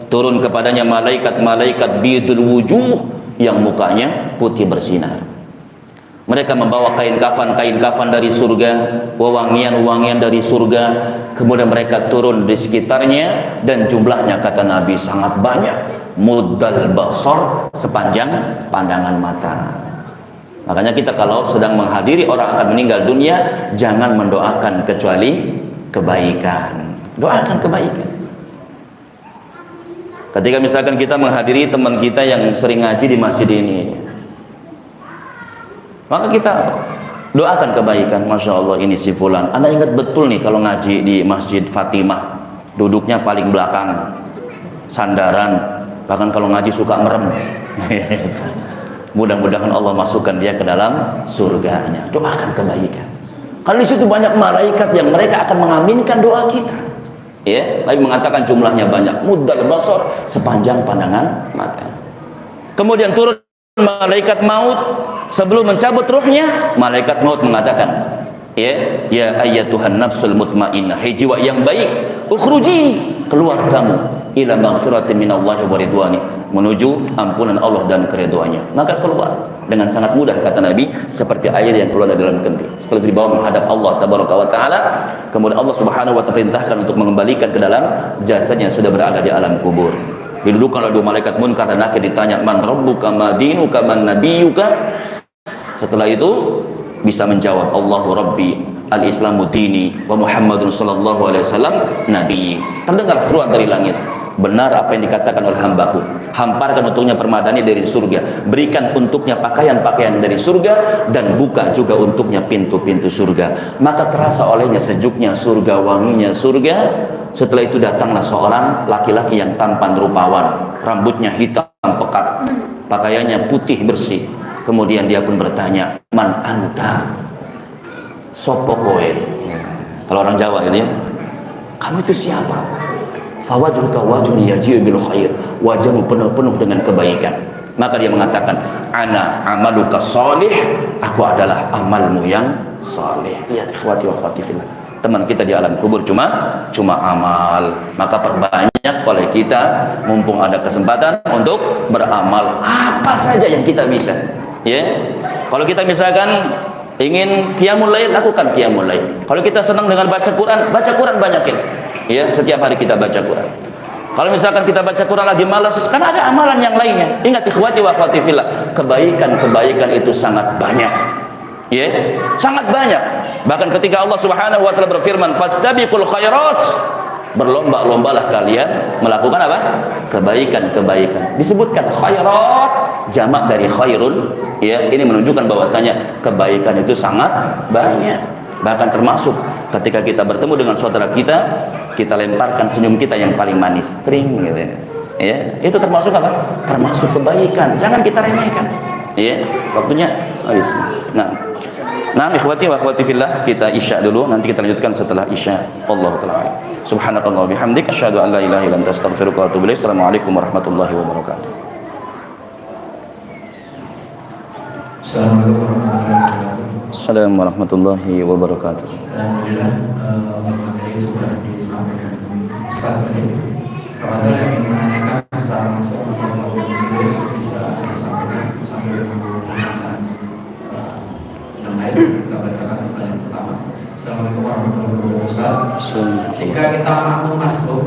turun kepadanya malaikat-malaikat bidul wujuh yang mukanya putih bersinar. Mereka membawa kain kafan dari surga, wewangian-wewangian dari surga. Kemudian mereka turun di sekitarnya dan jumlahnya kata Nabi sangat banyak. Muddal basar, sepanjang pandangan mata. Makanya kita kalau sedang menghadiri orang akan meninggal dunia, jangan mendoakan kecuali kebaikan. Doakan kebaikan. Ketika misalkan kita menghadiri teman kita yang sering ngaji di masjid ini, maka kita doakan kebaikan. Masya Allah ini si fulan, Anda ingat betul nih kalau ngaji di Masjid Fatimah duduknya paling belakang, sandaran, bahkan kalau ngaji suka merem. Mudah-mudahan Allah masukkan dia ke dalam surganya. Doakan kebaikan. Kalau di situ banyak malaikat yang mereka akan mengaminkan doa kita. Ya, Nabi mengatakan jumlahnya banyak. Muddal basar, sepanjang pandangan mata. Kemudian turun malaikat maut. Sebelum mencabut ruhnya, malaikat maut mengatakan, ya ayyatuhan nafsul mutmainnah, hai jiwa yang baik, ukhruji, keluar kamu ila maghfiratin minallahi wa ridwani, menuju ampunan Allah dan keridhaannya. Maka keluar dengan sangat mudah kata Nabi, seperti air yang keluar dari dalam kendi. Setelah itu dibawa menghadap Allah tabaraka wa taala, kemudian Allah Subhanahu wa taala perintahkan untuk mengembalikan ke dalam jasadnya yang sudah berada di alam kubur. Didudukkan oleh dua malaikat munkar dan nakir, ditanya man rabbuka ma dinuka man nabiyyuka. Setelah itu bisa menjawab Allahu Rabbi, al-Islamu dini, wa Muhammadun sallallahu alaihi wasallam nabi. Terdengar seruan dari langit, benar apa yang dikatakan oleh hambaku, hamparkan untuknya permadani dari surga, berikan untuknya pakaian-pakaian dari surga, dan buka juga untuknya pintu-pintu surga. Maka terasa olehnya sejuknya surga, wanginya surga. Setelah itu datanglah seorang laki-laki yang tampan rupawan, rambutnya hitam pekat, pakaiannya putih bersih. Kemudian dia pun bertanya, man anta, sopo kowe. Kalau orang Jawa gitu ya, kamu itu siapa? Fawajuka wajhun yaji'u bil khair, wajahmu penuh dengan kebaikan. Maka dia mengatakan, ana amaluka sholih, aku adalah amalmu yang saleh. Lihat ikhwati wa akhwati fillah, teman kita di alam kubur cuma amal. Maka perbanyak oleh kita mumpung ada kesempatan untuk beramal apa saja yang kita bisa. Ya, kalau kita misalkan ingin qiyamul lail, lakukan qiyamul lail. Kalau kita senang dengan baca Quran banyakin. Ya, setiap hari kita baca Quran. Kalau misalkan kita baca Quran lagi malas, kan ada amalan yang lainnya. Ingat ikhwati wa akhwati fillah, kebaikan itu sangat banyak. Ya, sangat banyak. Bahkan ketika Allah Subhanahu wa taala berfirman, fastabiqul khairat, berlomba-lombalah kalian melakukan apa? Kebaikan. Disebutkan khairat, jamak dari khairun. Ya, ini menunjukkan bahwasanya kebaikan itu sangat banyak. Bahkan termasuk ketika kita bertemu dengan saudara kita lemparkan senyum kita yang paling manis, tring gitu. Ya, itu termasuk apa? Termasuk kebaikan. Jangan kita remehkan. Ya, waktunya habis. Nah, ikhwati wa akhwati fillah, kita isya dulu, nanti kita lanjutkan setelah isya. Allahu ta'ala. Subhanakallah wa bihamdik, asyhadu an la ilaha illa anta, astaghfiruka wa atubu ilaik. Assalamualaikum warahmatullahi wabarakatuh. Assalamualaikum warahmatullahi wabarakatuh. Alhamdulillah, materi sudah disampaikan Ustaz tadi. Kalau ada yang ingin menanyakan secara langsung atau melalui tulis bisa disampaikan sambil menggunakan yang lain. Kita bacakan pertanyaan pertama. Assalamualaikum warahmatullahi wabarakatuh. Jika kita makmum masbuk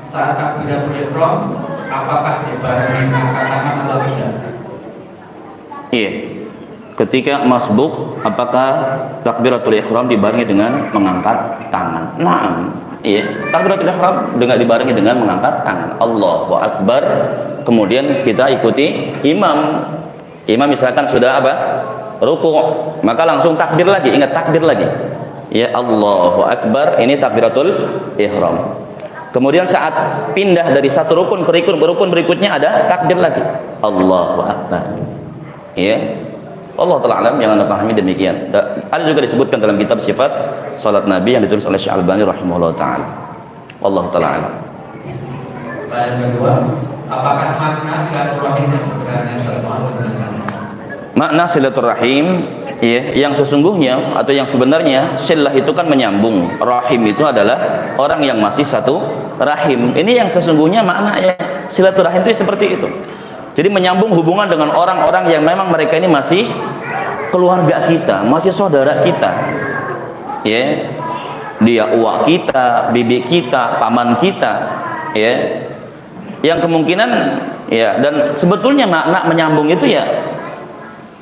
saat takbiratul ihram, apakah dibarengi angkat tangan atau tidak? Iya. Ketika masbuk, apakah takbiratul ihram dibarengi dengan mengangkat tangan? Naam. Iya, takbiratul ihram dengan dibarengi dengan mengangkat tangan. Allahu akbar. Kemudian kita ikuti imam. Imam misalkan sudah apa? Ruku', maka langsung takbir lagi. Ingat takbir lagi. Ya, Allahu akbar. Ini takbiratul ihram. Kemudian saat pindah dari satu rukun ke rukun berikutnya ada takbir lagi. Allahu akbar. Ya. Allah Ta'ala alam, yang Anda pahami demikian. Ada juga disebutkan dalam kitab sifat salat Nabi yang ditulis oleh Syekh Albani rahimahullah ta'ala. Allah Ta'ala alam. Pertanyaan kedua, apakah makna silaturahim yang sebenarnya Syaitan penjelasannya? Makna silaturahim ya, yang sesungguhnya atau yang sebenarnya, silah itu kan menyambung, rahim itu adalah orang yang masih satu rahim. Ini yang sesungguhnya makna ya, silaturahim itu seperti itu. Jadi menyambung hubungan dengan orang-orang yang memang mereka ini masih keluarga kita, masih saudara kita. Ya. Dia uak kita, bibi kita, paman kita, ya. Yang kemungkinan ya, dan sebetulnya makna menyambung itu ya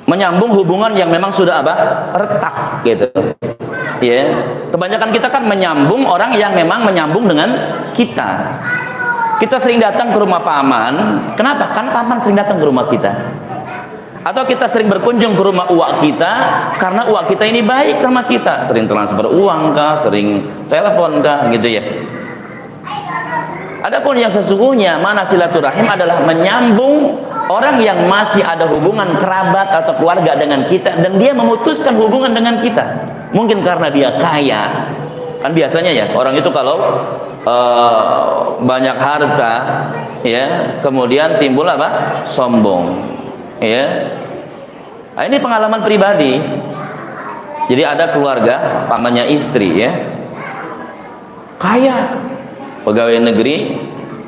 menyambung hubungan yang memang sudah retak gitu. Ya. Kebanyakan kita kan menyambung orang yang memang menyambung dengan kita. Kita sering datang ke rumah paman, kenapa? Karena paman sering datang ke rumah kita. Atau kita sering berkunjung ke rumah uak kita, karena uak kita ini baik sama kita. Sering transfer uang kah, sering telepon kah, gitu ya. Adapun yang sesungguhnya, mana silaturahim adalah menyambung orang yang masih ada hubungan kerabat atau keluarga dengan kita, dan dia memutuskan hubungan dengan kita. Mungkin karena dia kaya. Kan biasanya ya, orang itu kalau banyak harta ya, kemudian timbul apa? Sombong ya. Nah, ini pengalaman pribadi. Jadi ada keluarga pamannya istri ya, kaya, pegawai negeri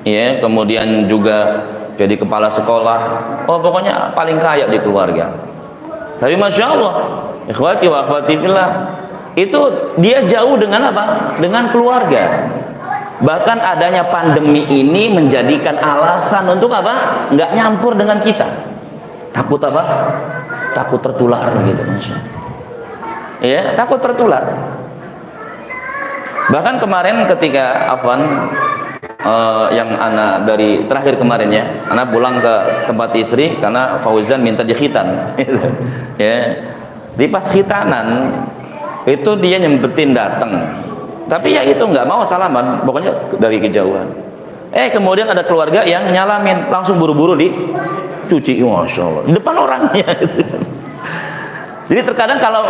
ya, kemudian juga jadi kepala sekolah. Oh, pokoknya paling kaya di keluarga. Tapi masya Allah, ikhwati wa akhwati fillah, itu dia jauh dengan apa? Dengan keluarga. Bahkan adanya pandemi ini menjadikan alasan untuk apa? Nggak nyampur dengan kita. Takut apa? Takut tertular gitu, masya Allah. Ya, takut tertular. Bahkan kemarin ketika yang anak dari terakhir kemarin ya, anak pulang ke tempat istri karena Fauzan minta dikhitan. Ya, di pas khitanan itu dia nyempetin datang. Tapi ya itu nggak mau salaman, pokoknya dari kejauhan. Kemudian ada keluarga yang nyalamin, langsung buru-buru dicuci, masya Allah, di depan orangnya. Gitu. Jadi terkadang kalau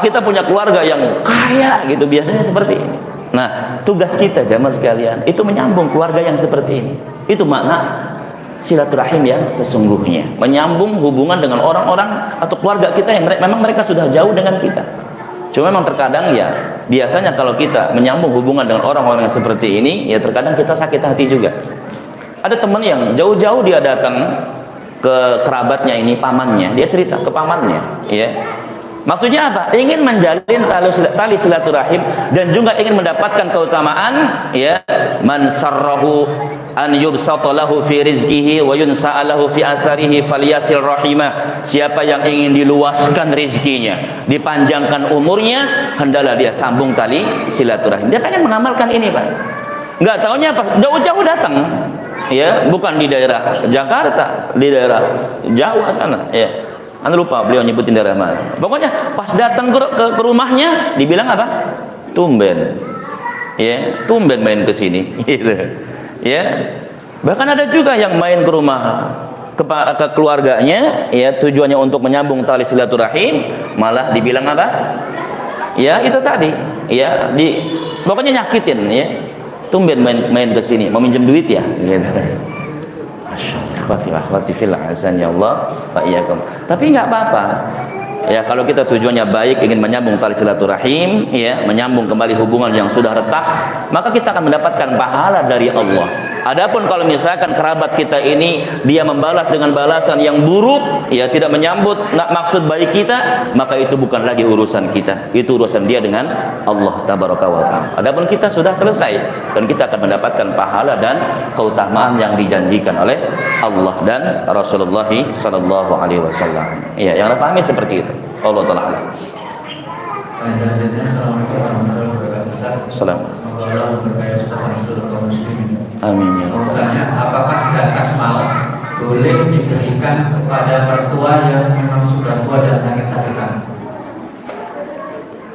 kita punya keluarga yang kaya gitu, biasanya seperti ini. Nah, tugas kita jamaah sekalian itu menyambung keluarga yang seperti ini. Itu makna silaturahim yang sesungguhnya, menyambung hubungan dengan orang-orang atau keluarga kita yang memang mereka sudah jauh dengan kita. Cuma memang terkadang ya, biasanya kalau kita menyambung hubungan dengan orang-orang yang seperti ini, ya terkadang kita sakit hati juga. Ada teman yang jauh-jauh dia datang ke kerabatnya ini, pamannya, dia cerita ke pamannya, ya. Maksudnya apa? Ingin menjalin tali silaturahim dan juga ingin mendapatkan keutamaan, ya. Man sarrahu an yubsata lahu fi rizqihi wa yunsa'a lahu fi atharihi falyasil rahimah. Siapa yang ingin diluaskan rezekinya, dipanjangkan umurnya, hendaklah dia sambung tali silaturahim. Dia pengen mengamalkan ini, Pak. Enggak taunya apa? Jauh-jauh datang. Ya, bukan di daerah Jakarta, di daerah Jawa sana, ya. Anda lupa beliau nyebutin daerah mana. Pokoknya pas datang ke rumahnya dibilang apa? Tumben. Ya, tumben main ke sini gitu. Ya. Bahkan ada juga yang main ke rumah ke keluarganya, ya, tujuannya untuk menyambung tali silaturahim, malah dibilang apa? Ya, itu tadi. Ya, pokoknya nyakitin, ya. Tumben main ke sini, mau minjem duit ya, gitu. Masya Allah, akhwati fillah, azan ya Allah, wa iyyakum. Tapi nggak apa-apa. Ya, kalau kita tujuannya baik, ingin menyambung tali silaturahim, ya, menyambung kembali hubungan yang sudah retak, maka kita akan mendapatkan pahala dari Allah. Adapun kalau misalkan kerabat kita ini dia membalas dengan balasan yang buruk, ya, tidak menyambut maksud baik kita, maka itu bukan lagi urusan kita. Itu urusan dia dengan Allah tabaraka wa taala. Adapun kita sudah selesai dan kita akan mendapatkan pahala dan keutamaan yang dijanjikan oleh Allah dan Rasulullah sallallahu alaihi wasallam. Ya, yang Anda pahami seperti itu. Allah taala. Selanjutnya, Assalamualaikum warahmatullahi wabarakatuh. Assalamualaikum. Semoga Allah memberkahi Ustaz dan seluruh kaum muslimin. Amin ya Mau Allah. bertanya, apakah zakat mal boleh diberikan kepada mertua yang memang sudah tua dan sakit-sakitan?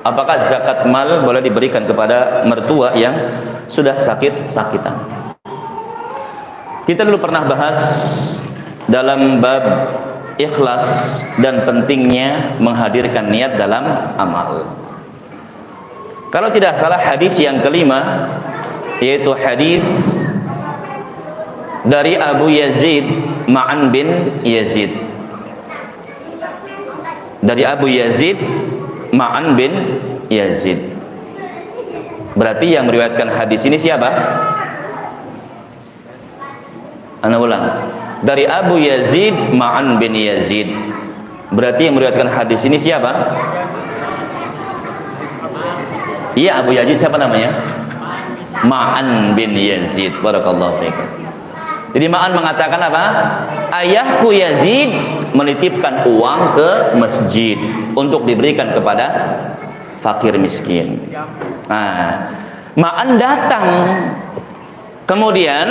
Apakah zakat mal boleh diberikan kepada mertua yang sudah sakit-sakitan? Kita dulu pernah bahas dalam bab ikhlas dan pentingnya menghadirkan niat dalam amal. Kalau tidak salah hadis yang kelima yaitu hadis dari Abu Yazid Ma'an bin Yazid. Dari Abu Yazid Ma'an bin Yazid. Berarti yang meriwayatkan hadis ini siapa? Ana ulang. Dari Abu Yazid Ma'an bin Yazid. Berarti yang meriwayatkan hadis ini siapa? Iya, Abu Yazid siapa namanya? Ma'an bin Yazid. Barakallahu fiikum. Jadi Ma'an mengatakan apa? Ayahku Yazid menitipkan uang ke masjid untuk diberikan kepada fakir miskin. Nah, Ma'an datang, kemudian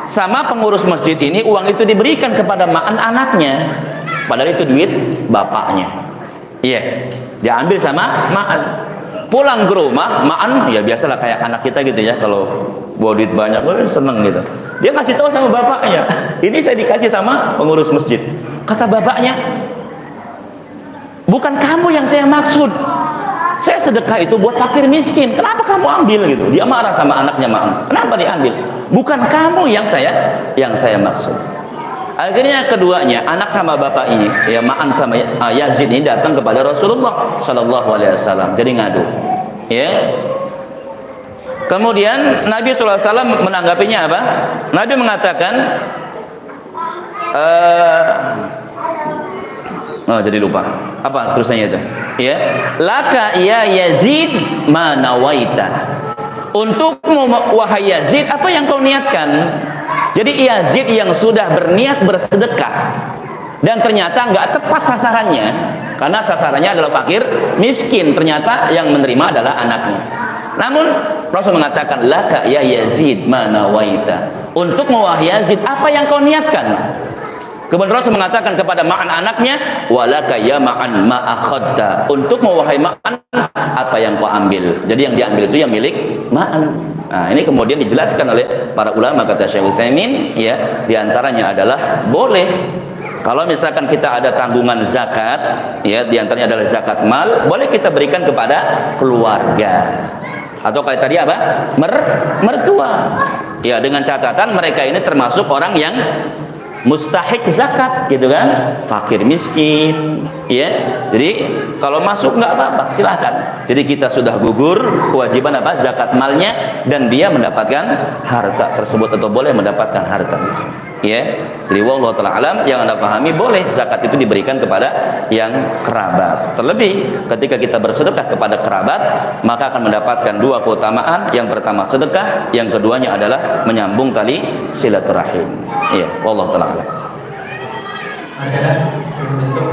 sama pengurus masjid ini uang itu diberikan kepada Ma'an anaknya, padahal itu duit bapaknya. Iya, diambil sama Ma'an. Pulang ke rumah, Ma'an ya biasalah kayak anak kita gitu ya, kalau bawa duit banyak, seneng gitu. Dia kasih tahu sama bapaknya, ini saya dikasih sama pengurus masjid. Kata bapaknya, bukan kamu yang saya maksud. Saya sedekah itu buat fakir miskin. Kenapa kamu ambil gitu? Dia marah sama anaknya Ma'an. Kenapa diambil? Bukan kamu yang saya maksud. Akhirnya keduanya, anak sama bapak ini, ya Ma'an sama Yazid ini datang kepada Rasulullah Shallallahu Alaihi Wasallam. Jadi ngadu, ya. Kemudian Nabi SAW menanggapinya apa? Nabi mengatakan, oh jadi lupa. Apa terusannya itu? Ya, laka ya Yazid ma nawaita. Untukmu wahai Yazid, apa yang kau niatkan? Jadi Yazid yang sudah berniat bersedekah dan ternyata nggak tepat sasarannya, karena sasarannya adalah fakir miskin, ternyata yang menerima adalah anaknya. Namun Rasul mengatakan, laka ya Yazid ma nawaita. Untuk wahai Yazid, apa yang kau niatkan? Kemudian Rasul mengatakan kepada Ma'an anaknya, walaka ya Ma'an ma akhadta. Untuk wahai Ma'an, apa yang kau ambil? Jadi yang diambil itu yang milik Ma'an. Nah, ini kemudian dijelaskan oleh para ulama, kata Syekh Utsaimin, ya, diantaranya adalah boleh kalau misalkan kita ada tanggungan zakat, ya, diantaranya adalah zakat mal, boleh kita berikan kepada keluarga. Atau kayak tadi apa? Mertua. Ya, dengan catatan mereka ini termasuk orang yang mustahik zakat, gitu kan, fakir miskin, ya. Jadi kalau masuk nggak apa-apa, silahkan. Jadi kita sudah gugur kewajiban apa? Zakat malnya, dan dia mendapatkan harta tersebut atau boleh mendapatkan harta, ya. Jadi wallahu taala alam, yang Anda pahami boleh zakat itu diberikan kepada yang kerabat. Terlebih ketika kita bersedekah kepada kerabat, maka akan mendapatkan dua keutamaan. Yang pertama sedekah, yang keduanya adalah menyambung tali silaturahim. Iya, wallahu taala alam. Masih ada bentuk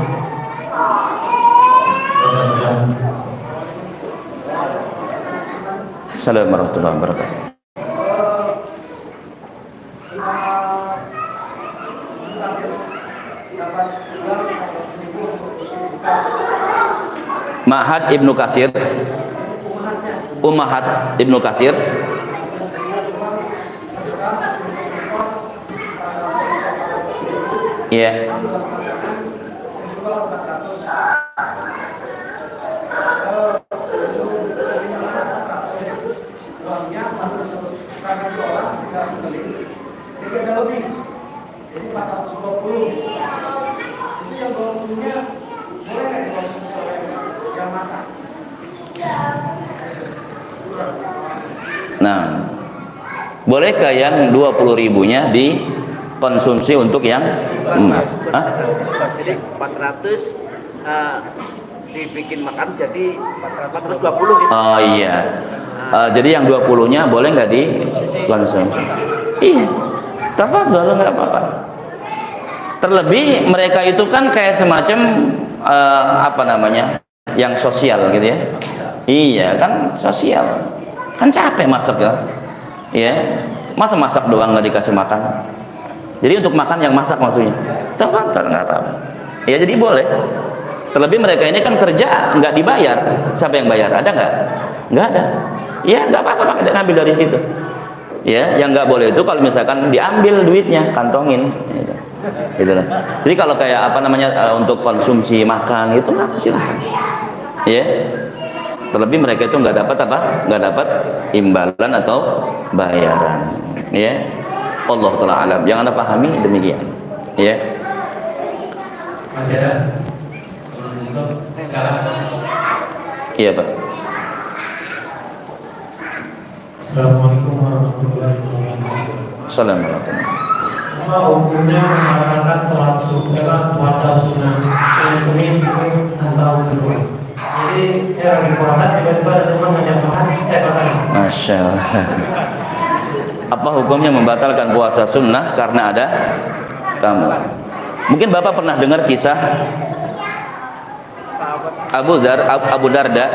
Assalamualaikum warahmatullahi wabarakatuh. Ma'had Ibnu Katsir, Ummahat Ibnu Katsir, ya. Jadi 420. Itu yang 20-nya boleh nggak dikonsumsi oleh yang masak? Nah, bolehkah yang 20.000-nya dikonsumsi untuk yang emas? Hah? Jadi 400 dibikin makan jadi 420 gitu. Oh iya. Jadi yang 20-nya boleh nggak dikonsumsi? Iya. Tafadhol, nggak apa-apa. Terlebih mereka itu kan kayak semacam apa namanya, yang sosial gitu ya. Iya kan, sosial. Kan capek masak ya. Iya. Masa masak doang nggak dikasih makan? Jadi untuk makan yang masak maksudnya. Tafadhol, nggak apa-apa. Ya jadi boleh. Terlebih mereka ini kan kerja nggak dibayar. Siapa yang bayar? Ada nggak? Nggak ada. Ya nggak apa-apa, ngambil dari situ. Ya, yang nggak boleh itu kalau misalkan diambil duitnya, kantongin. Gitu. Gitu lah. Jadi kalau kayak apa namanya untuk konsumsi makan itu nggak silahkan. Ya. Terlebih mereka itu nggak dapat apa? Nggak dapat imbalan atau bayaran. Ya. Allah Ta'ala alam. Yang Anda pahami demikian. Ya. Masih ada? Sebelum sekarang. Iya, Pak. Assalamualaikum warahmatullahi wabarakatuh. Assalamualaikum. Apa hukumnya melaksanakan sholat sunnah, puasa sunnah, Senin itu tanpa uzur? Jadi saya lagi puasa tiba-tiba ada teman ngajak makan, saya makan. Masya Allah. Apa hukumnya membatalkan puasa sunnah karena ada tamu? Mungkin Bapak pernah dengar kisah Abu Darda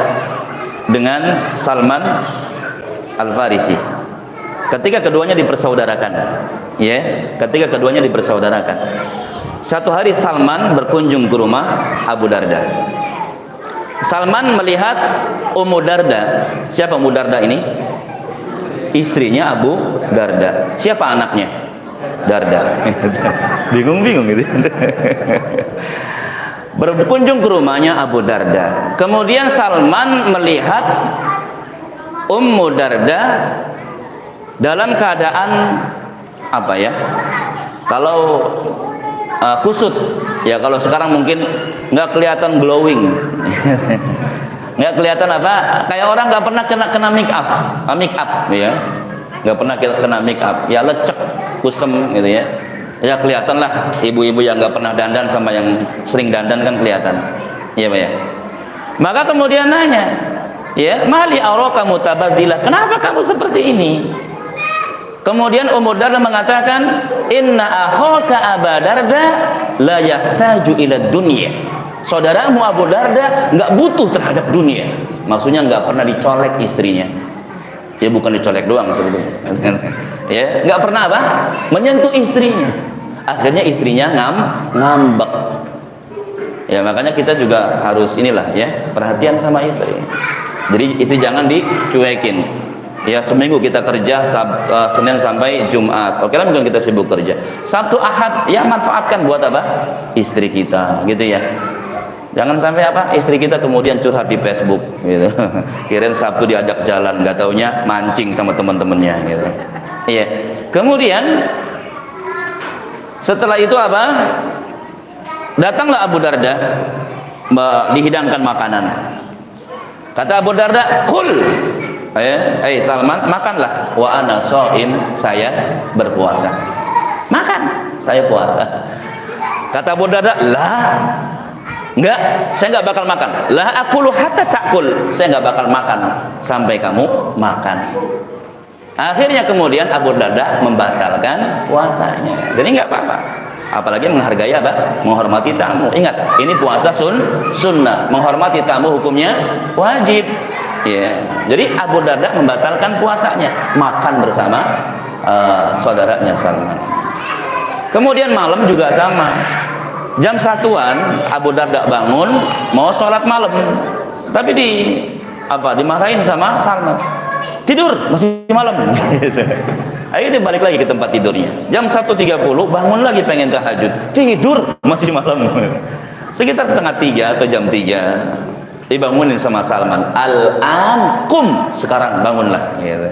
dengan Salman Al-Farisi. Ketika keduanya dipersaudarakan, ya, ketika keduanya dipersaudarakan. Satu hari Salman berkunjung ke rumah Abu Darda. Salman melihat Ummu Darda. Siapa Ummu Darda ini? Istrinya Abu Darda. Siapa anaknya? Darda. Bingung-bingung gitu. Berkunjung ke rumahnya Abu Darda. Kemudian Salman melihat Ummu Darda dalam keadaan apa ya? Kalau kusut, ya kalau sekarang mungkin nggak kelihatan glowing, nggak kelihatan apa? Kayak orang nggak pernah kena make up, ya, nggak pernah kena make up, ya lecek, kusem gitu ya. Ya kelihatan lah ibu-ibu yang nggak pernah dandan sama yang sering dandan kan kelihatan, iya Pak ya. Maka kemudian nanya, ya, mali auraka mutabaddilah, kenapa kamu seperti ini? Kemudian Ummu Darda mengatakan, inna akhaka Abu Darda la yahtaju ila dunya. Saudaramu Abu Darda nggak butuh terhadap dunia. Maksudnya nggak pernah dicolek istrinya. Ya bukan dicolek doang sebetulnya. Ya, nggak pernah apa? Menyentuh istrinya. Akhirnya istrinya ngambek. Ya makanya kita juga harus inilah ya, perhatian sama istri. Jadi istri jangan dicuekin. Ya seminggu kita kerja Senin sampai Jumat. Oke lah mungkin kita sibuk kerja. Sabtu Ahad ya manfaatkan buat apa? Istri kita, gitu ya. Jangan sampai apa? Istri kita kemudian curhat di Facebook, gitu. Kirain Sabtu diajak jalan, nggak taunya mancing sama teman-temannya, gitu. Iya. Kemudian setelah itu apa? Datanglah Abu Darda, dihidangkan makanan. Kata Abu Darda, "Kul." Salman, makanlah. Wa ana shaim, saya berpuasa. Makan, saya puasa. Kata Abu Darda, "Lah, enggak, saya enggak bakal makan. La aqulu hatta ta'kul." Saya enggak bakal makan sampai kamu makan. Akhirnya kemudian Abu Darda membatalkan puasanya. Jadi enggak apa-apa. Apalagi menghargai apa? Menghormati tamu. Ingat, ini puasa sunnah. Menghormati tamu hukumnya wajib. Ya. Jadi Abu Darda membatalkan puasanya, makan bersama saudaranya Salman. Kemudian malam juga sama. Jam 1-an Abu Darda bangun mau sholat malam, tapi dimarahin sama Salman. Tidur masih malam. Akhirnya balik lagi ke tempat tidurnya. Jam 1.30 bangun lagi pengen tahajud. Tidur masih malam. Sekitar 2:30 atau jam 3 dibangunin sama Salman. Al-an kum, sekarang bangunlah. Gitu.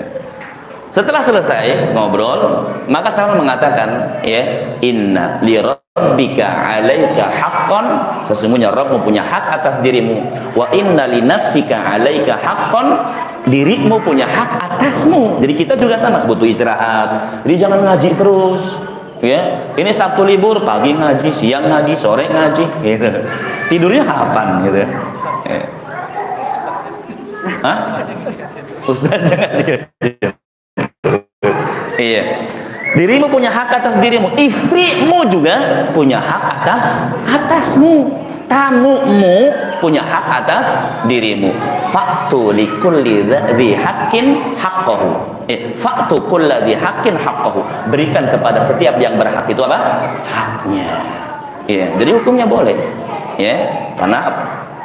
Setelah selesai ngobrol, maka Salman mengatakan, ya, inna li rabbika 'alaika haqqan, sesungguhnya Rabbmu punya hak atas dirimu. Wa inna li nafsika 'alaika haqqan, dirimu punya hak atasmu. Jadi kita juga sama, butuh istirahat. Jadi jangan ngaji terus. Ya, ini Sabtu libur, pagi ngaji, siang ngaji, sore ngaji, gitu. Tidurnya kapan gitu? Hah? Ustaz jangan sih. Iya. Dirimu punya hak atas dirimu, istrimu juga punya hak atasmu, tamumu punya hak atas dirimu. Faktu likulli dzi haqqin haqqahu. Faktu kulli dzi haqqin haqqahu. Berikan kepada setiap yang berhak itu apa? Haknya. Ya, jadi hukumnya boleh. Ya, karena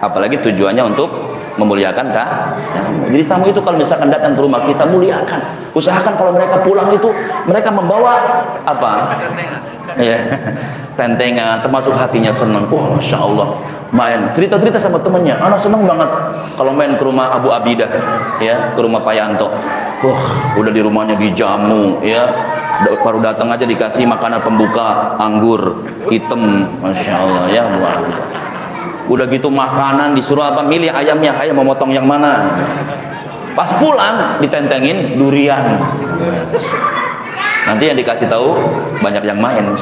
apalagi tujuannya untuk memuliakan tamu. Jadi tamu itu kalau misalkan datang ke rumah kita, muliakan. Usahakan kalau mereka pulang itu mereka membawa apa? Ya, tentengan, termasuk hatinya senang. Wah, masya Allah, main cerita-cerita sama temennya. Anak senang banget kalau main ke rumah Abu Abidah, ya, ke rumah Pak Yanto. Wah, udah di rumahnya dijamu, ya, baru datang aja dikasih makanan pembuka anggur hitam, masya Allah, ya, wah. Udah gitu makanan disuruh apa, milih ayamnya, ayam mau motong yang mana. Pas pulang ditentengin durian. Nanti yang dikasih tahu banyak yang main.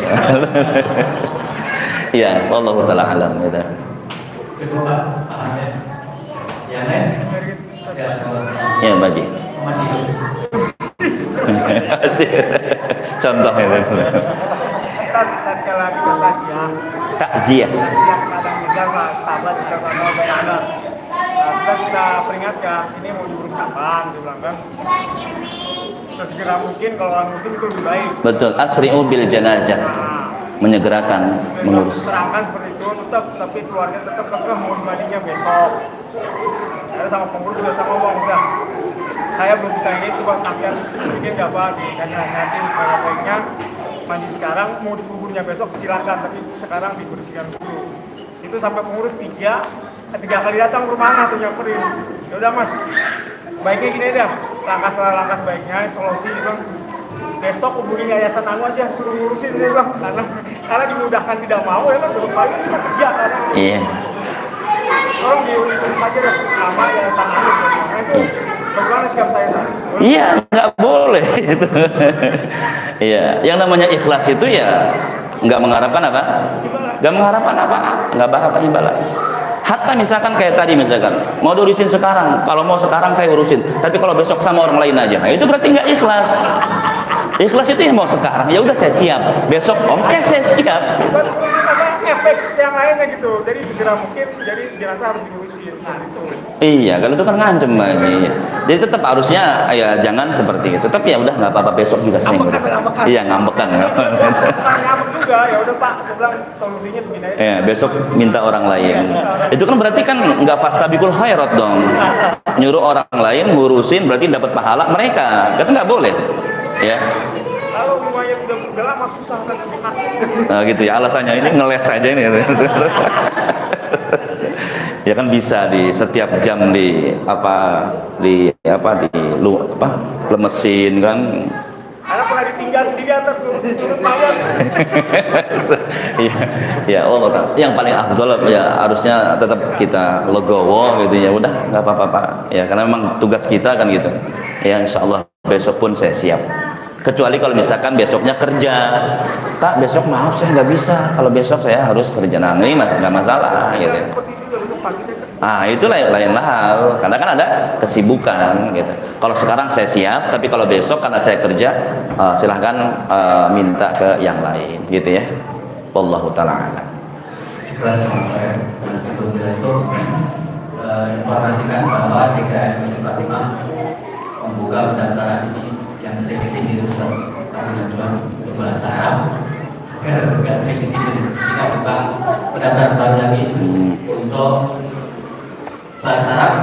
Ya, wallahu taala alam gitu. Cukup Pak. Yang lain? Ya, Baji. Masih hidup. Contohnya tatkala kita takziah. yang kadang misal sahabat kita mau bayanan, sudah kita peringatkan ini mau diurus kapan, dibilang kan sesegera mungkin kalau orang muslim itu lebih baik. Betul, asri'u bil janazah, menyegerakan mengurus. Terangkan seperti itu, tapi keluarga tetap kekeh mau dibandingnya besok. Ada sama pengurus sudah sama ngomong udah. Saya belum bisa ini, coba sampean bikin gak apa dikasih nasihatin supaya baiknya mandi sekarang, mau dikuburnya besok silakan, tapi sekarang dibersihkan dulu. Itu sampai pengurus tiga kali datang ke rumah tuh nyamperin. Ya udah Mas, baiknya gini dah, langkah sebaiknya solusi gitu. Besok hubungi yayasan anu aja, suruh ngurusin deh bang, karena dimudahkan tidak mau ya kan, besok pagi bisa kerja karena. Iya. Tolong diurus aja deh, sama yayasan anu. Itu bagaimana sikap saya San? Iya, nggak boleh itu. Iya, yang namanya ikhlas itu ya nggak mengharapkan apa? Nggak mengharapkan apa? Nggak berharap imbalan. Hatta misalkan kayak tadi misalkan mau diurusin sekarang, kalau mau sekarang saya urusin, tapi kalau besok sama orang lain aja, nah, itu berarti nggak ikhlas. Ikhlas itu yang mau sekarang, ya udah saya siap. Besok oke, saya siap. Efek yang lainnya gitu, jadi segera mungkin, jadi dirasa harus diurusin. Nah itu. Iya, kalau itu kan ngancem lagi. Jadi tetap harusnya ya jangan seperti itu. Tetap ya udah nggak apa-apa, besok juga saya ngurus. Iya, ngambekan. Ngambek juga, ya udah Pak, saya bilang solusinya begini aja. Ya, besok minta orang lain. Itu kan berarti kan nggak fastabiqul khairat dong. Nyuruh orang lain ngurusin berarti dapat pahala mereka. Kan nggak boleh. Ya. Kalau rumahnya udah lama susah kan. Nah, gitu ya alasannya, ini ngeles aja ini. Ya kan bisa di setiap jam lemesin kan. Karena pernah ditinggal sendiri atau turun malam. Iya, ya Allah. Yang paling afdol ya harusnya tetap kita legowo gitu ya. Udah nggak apa-apa Pak. Ya karena memang tugas kita kan gitu. Ya insya Allah besok pun saya siap. Kecuali kalau misalkan besoknya kerja, Pak besok maaf saya nggak bisa. Kalau besok saya harus kerja, nah ini nggak masalah gitu. Ah itu lain hal, karena kan ada kesibukan gitu. Kalau sekarang saya siap, tapi kalau besok karena saya kerja, silahkan minta ke yang lain, gitu ya. Wallahu ta'ala a'lam. Sebelumnya itu informasikan bahwa TKN Masjid Fatimah membuka pendaftaran ini yang sering kesini Ustaz, tapi cuma untuk bahasa Arab, nggak sering kesini. Kita buka pendaftaran baru lagi untuk bahasa Arab,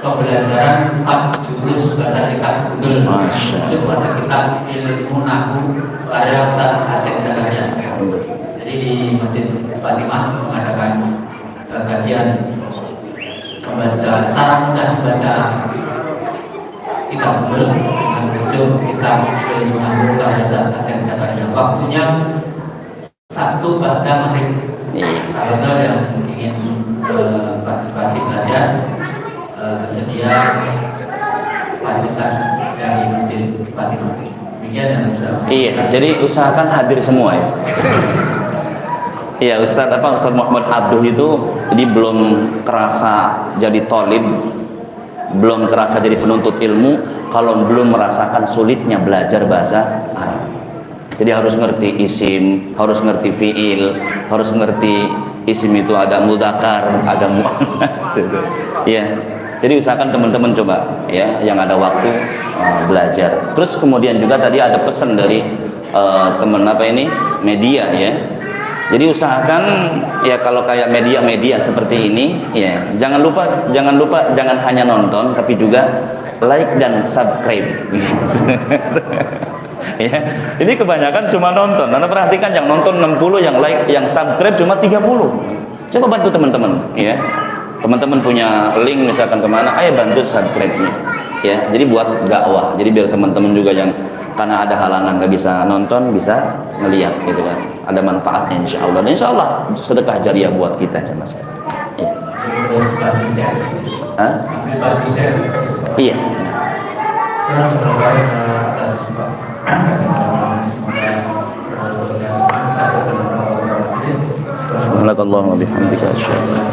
pembelajaran 4 jurus baca kitab Google, masuk pada kitab ilmu nahu karya Ustaz Aceh Zakaria. Jadi di Masjid Fatimah mengadakan kajian membaca, cara mudah membaca kitab Google dengan berjudul kitab ilmu nahu karya Ustaz Aceh Zakaria. Waktunya Sabtu pada maghrib. Kalau yang ingin partisipasi belajar, tersedia fasilitas dari Masjid Fatimah. Demikian yang bisa. Iya, jadi usahakan hadir semua ya. Iya, Ustaz Muhammad Abduh itu jadi belum terasa jadi tolib, belum terasa jadi penuntut ilmu kalau belum merasakan sulitnya belajar bahasa Arab. Jadi harus ngerti isim, harus ngerti fiil, harus ngerti isim itu ada mudzakkar, ada muannas. Ya. Jadi usahakan teman-teman coba ya yang ada waktu belajar. Terus kemudian juga tadi ada pesan dari teman media ya. Jadi usahakan ya kalau kayak media-media seperti ini ya, jangan lupa jangan hanya nonton tapi juga like dan subscribe. Ya, ini kebanyakan cuma nonton. Anda perhatikan yang nonton 60, yang like, yang subscribe cuma 30. Coba bantu teman-teman, ya. Teman-teman punya link misalkan kemana, ayo bantu subscribe-nya. Ya, jadi buat dakwah. Jadi biar teman-teman juga yang karena ada halangan gak bisa nonton, bisa ngelihat gitu kan. Ada manfaatnya insya Allah. Dan insya Allah sedekah jariah buat kita, Mas. Ya. Terus bantu share. Hah? Bantu share. Iya. Terus semoga atas semoga Subhanallah wa bihamdika asyhadu